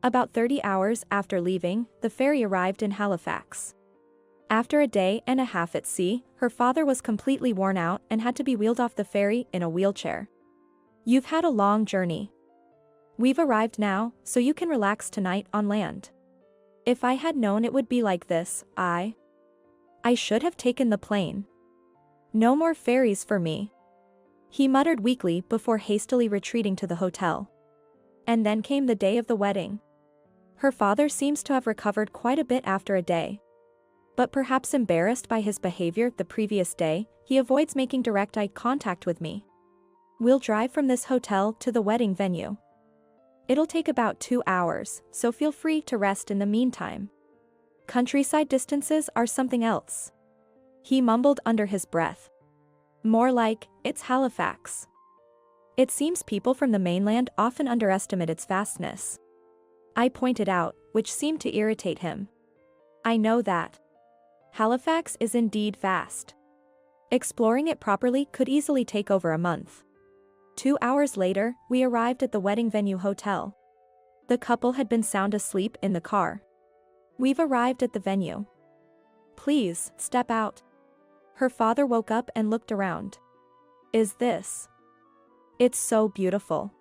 About 30 hours after leaving, the ferry arrived in Halifax. After a day and a half at sea, her father was completely worn out and had to be wheeled off the ferry in a wheelchair. You've had a long journey. We've arrived now, so you can relax tonight on land. If I had known it would be like this, I should have taken the plane. No more ferries for me. He muttered weakly before hastily retreating to the hotel. And then came the day of the wedding. Her father seems to have recovered quite a bit after a day. But perhaps embarrassed by his behavior the previous day, he avoids making direct eye contact with me. We'll drive from this hotel to the wedding venue. It'll take about 2 hours, so feel free to rest in the meantime. Countryside distances are something else. He mumbled under his breath. More like, it's Halifax. It seems people from the mainland often underestimate its vastness. I pointed out, which seemed to irritate him. I know that. Halifax is indeed vast. Exploring it properly could easily take over a month. 2 hours later, we arrived at the wedding venue hotel. The couple had been sound asleep in the car. We've arrived at the venue. Please, step out. Her father woke up and looked around. Is this? It's so beautiful.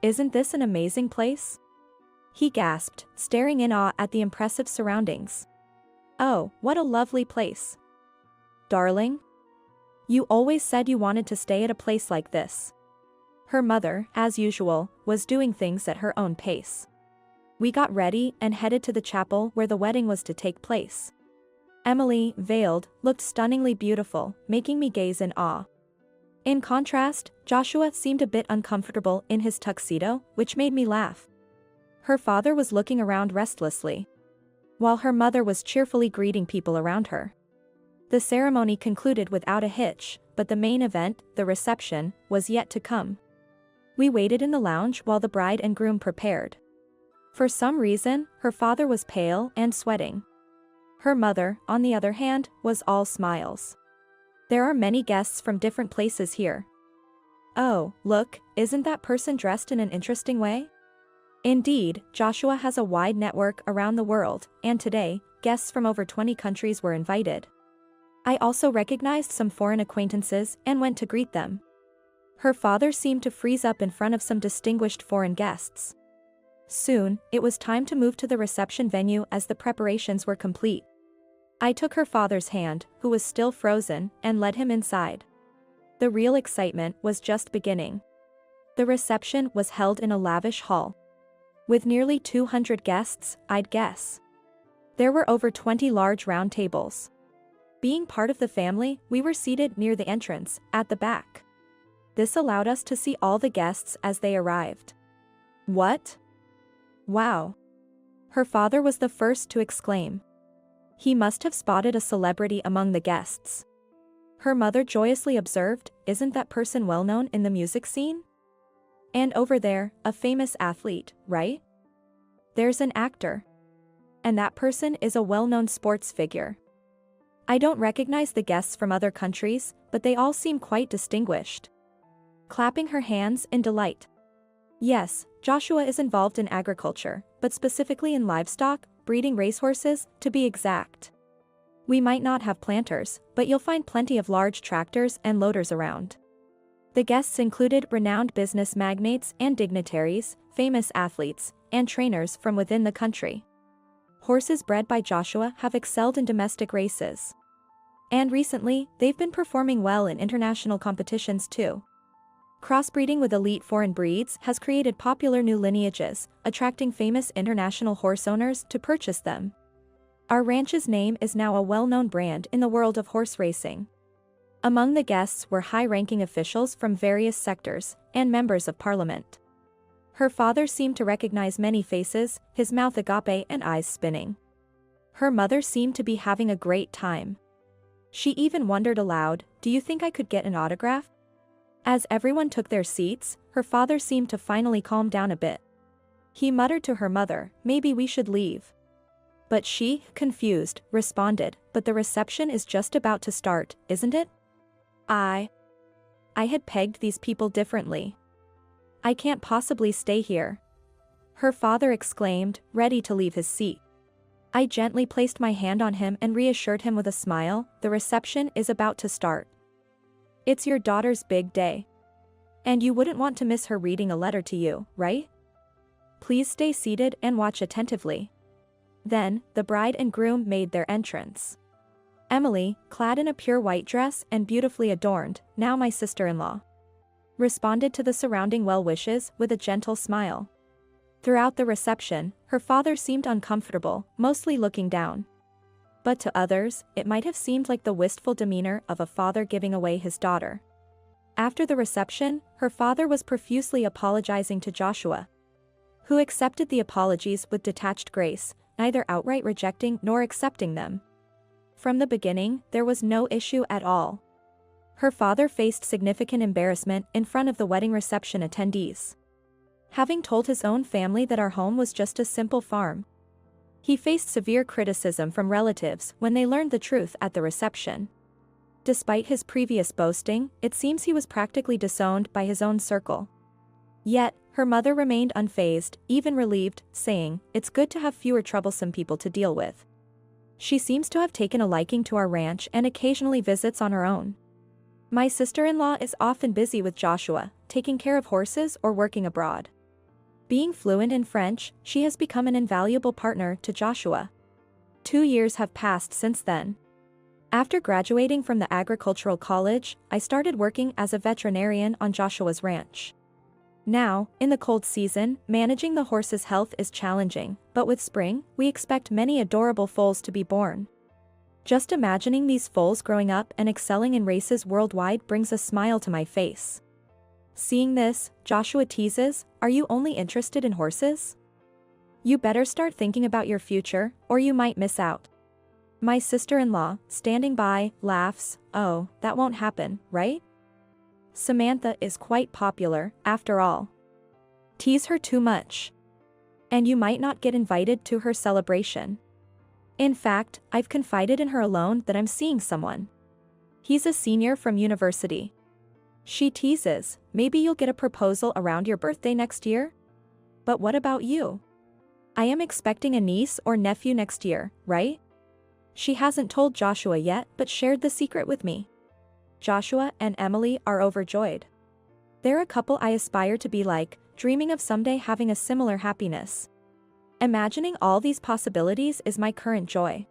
Isn't this an amazing place? He gasped, staring in awe at the impressive surroundings. Oh, what a lovely place. Darling? You always said you wanted to stay at a place like this. Her mother, as usual, was doing things at her own pace. We got ready and headed to the chapel where the wedding was to take place. Emily, veiled, looked stunningly beautiful, making me gaze in awe. In contrast, Joshua seemed a bit uncomfortable in his tuxedo, which made me laugh. Her father was looking around restlessly, while her mother was cheerfully greeting people around her. The ceremony concluded without a hitch, but the main event, the reception, was yet to come. We waited in the lounge while the bride and groom prepared. For some reason, her father was pale and sweating. Her mother, on the other hand, was all smiles. There are many guests from different places here. Oh, look, isn't that person dressed in an interesting way? Indeed, Joshua has a wide network around the world, and today, guests from over 20 countries were invited. I also recognized some foreign acquaintances and went to greet them. Her father seemed to freeze up in front of some distinguished foreign guests. Soon, it was time to move to the reception venue as the preparations were complete. I took her father's hand, who was still frozen, and led him inside. The real excitement was just beginning. The reception was held in a lavish hall. With nearly 200 guests, I'd guess. There were over 20 large round tables. Being part of the family, we were seated near the entrance, at the back. This allowed us to see all the guests as they arrived. What? Wow. Her father was the first to exclaim. He must have spotted a celebrity among the guests. Her mother joyously observed, "Isn't that person well known in the music scene? And over there, a famous athlete, right? There's an actor. And that person is a well-known sports figure." I don't recognize the guests from other countries, but they all seem quite distinguished. Clapping her hands in delight. Yes, Joshua is involved in agriculture, but specifically in livestock, breeding racehorses, to be exact. We might not have planters, but you'll find plenty of large tractors and loaders around. The guests included renowned business magnates and dignitaries, famous athletes, and trainers from within the country. Horses bred by Joshua have excelled in domestic races. And recently, they've been performing well in international competitions too. Crossbreeding with elite foreign breeds has created popular new lineages, attracting famous international horse owners to purchase them. Our ranch's name is now a well-known brand in the world of horse racing. Among the guests were high-ranking officials from various sectors and members of parliament. Her father seemed to recognize many faces, his mouth agape and eyes spinning. Her mother seemed to be having a great time. She even wondered aloud, "Do you think I could get an autograph?" As everyone took their seats, her father seemed to finally calm down a bit. He muttered to her mother, "Maybe we should leave." But she, confused, responded, "But the reception is just about to start, isn't it?" I had pegged these people differently. "I can't possibly stay here," her father exclaimed, ready to leave his seat. I gently placed my hand on him and reassured him with a smile, "The reception is about to start. It's your daughter's big day. And you wouldn't want to miss her reading a letter to you, right? Please stay seated and watch attentively." Then, the bride and groom made their entrance. Emily, clad in a pure white dress and beautifully adorned, now my sister-in-law, responded to the surrounding well-wishes with a gentle smile. Throughout the reception, her father seemed uncomfortable, mostly looking down. But to others, it might have seemed like the wistful demeanor of a father giving away his daughter. After the reception, her father was profusely apologizing to Joshua, who accepted the apologies with detached grace, neither outright rejecting nor accepting them. From the beginning, there was no issue at all. Her father faced significant embarrassment in front of the wedding reception attendees. Having told his own family that our home was just a simple farm, he faced severe criticism from relatives when they learned the truth at the reception. Despite his previous boasting, it seems he was practically disowned by his own circle. Yet, her mother remained unfazed, even relieved, saying, "It's good to have fewer troublesome people to deal with." She seems to have taken a liking to our ranch and occasionally visits on her own. My sister-in-law is often busy with Joshua, taking care of horses or working abroad. Being fluent in French, she has become an invaluable partner to Joshua. 2 years have passed since then. After graduating from the agricultural college, I started working as a veterinarian on Joshua's ranch. Now, in the cold season, managing the horse's health is challenging, but with spring, we expect many adorable foals to be born. Just imagining these foals growing up and excelling in races worldwide brings a smile to my face. Seeing this, Joshua teases, "Are you only interested in horses? You better start thinking about your future, or you might miss out." My sister-in-law, standing by, laughs, "Oh, that won't happen, right? Samantha is quite popular, after all. Tease her too much, and you might not get invited to her celebration." In fact, I've confided in her alone that I'm seeing someone. He's a senior from university. She teases, "Maybe you'll get a proposal around your birthday next year? But what about you? I am expecting a niece or nephew next year, right?" She hasn't told Joshua yet but shared the secret with me. Joshua and Emily are overjoyed. They're a couple I aspire to be like, dreaming of someday having a similar happiness. Imagining all these possibilities is my current joy.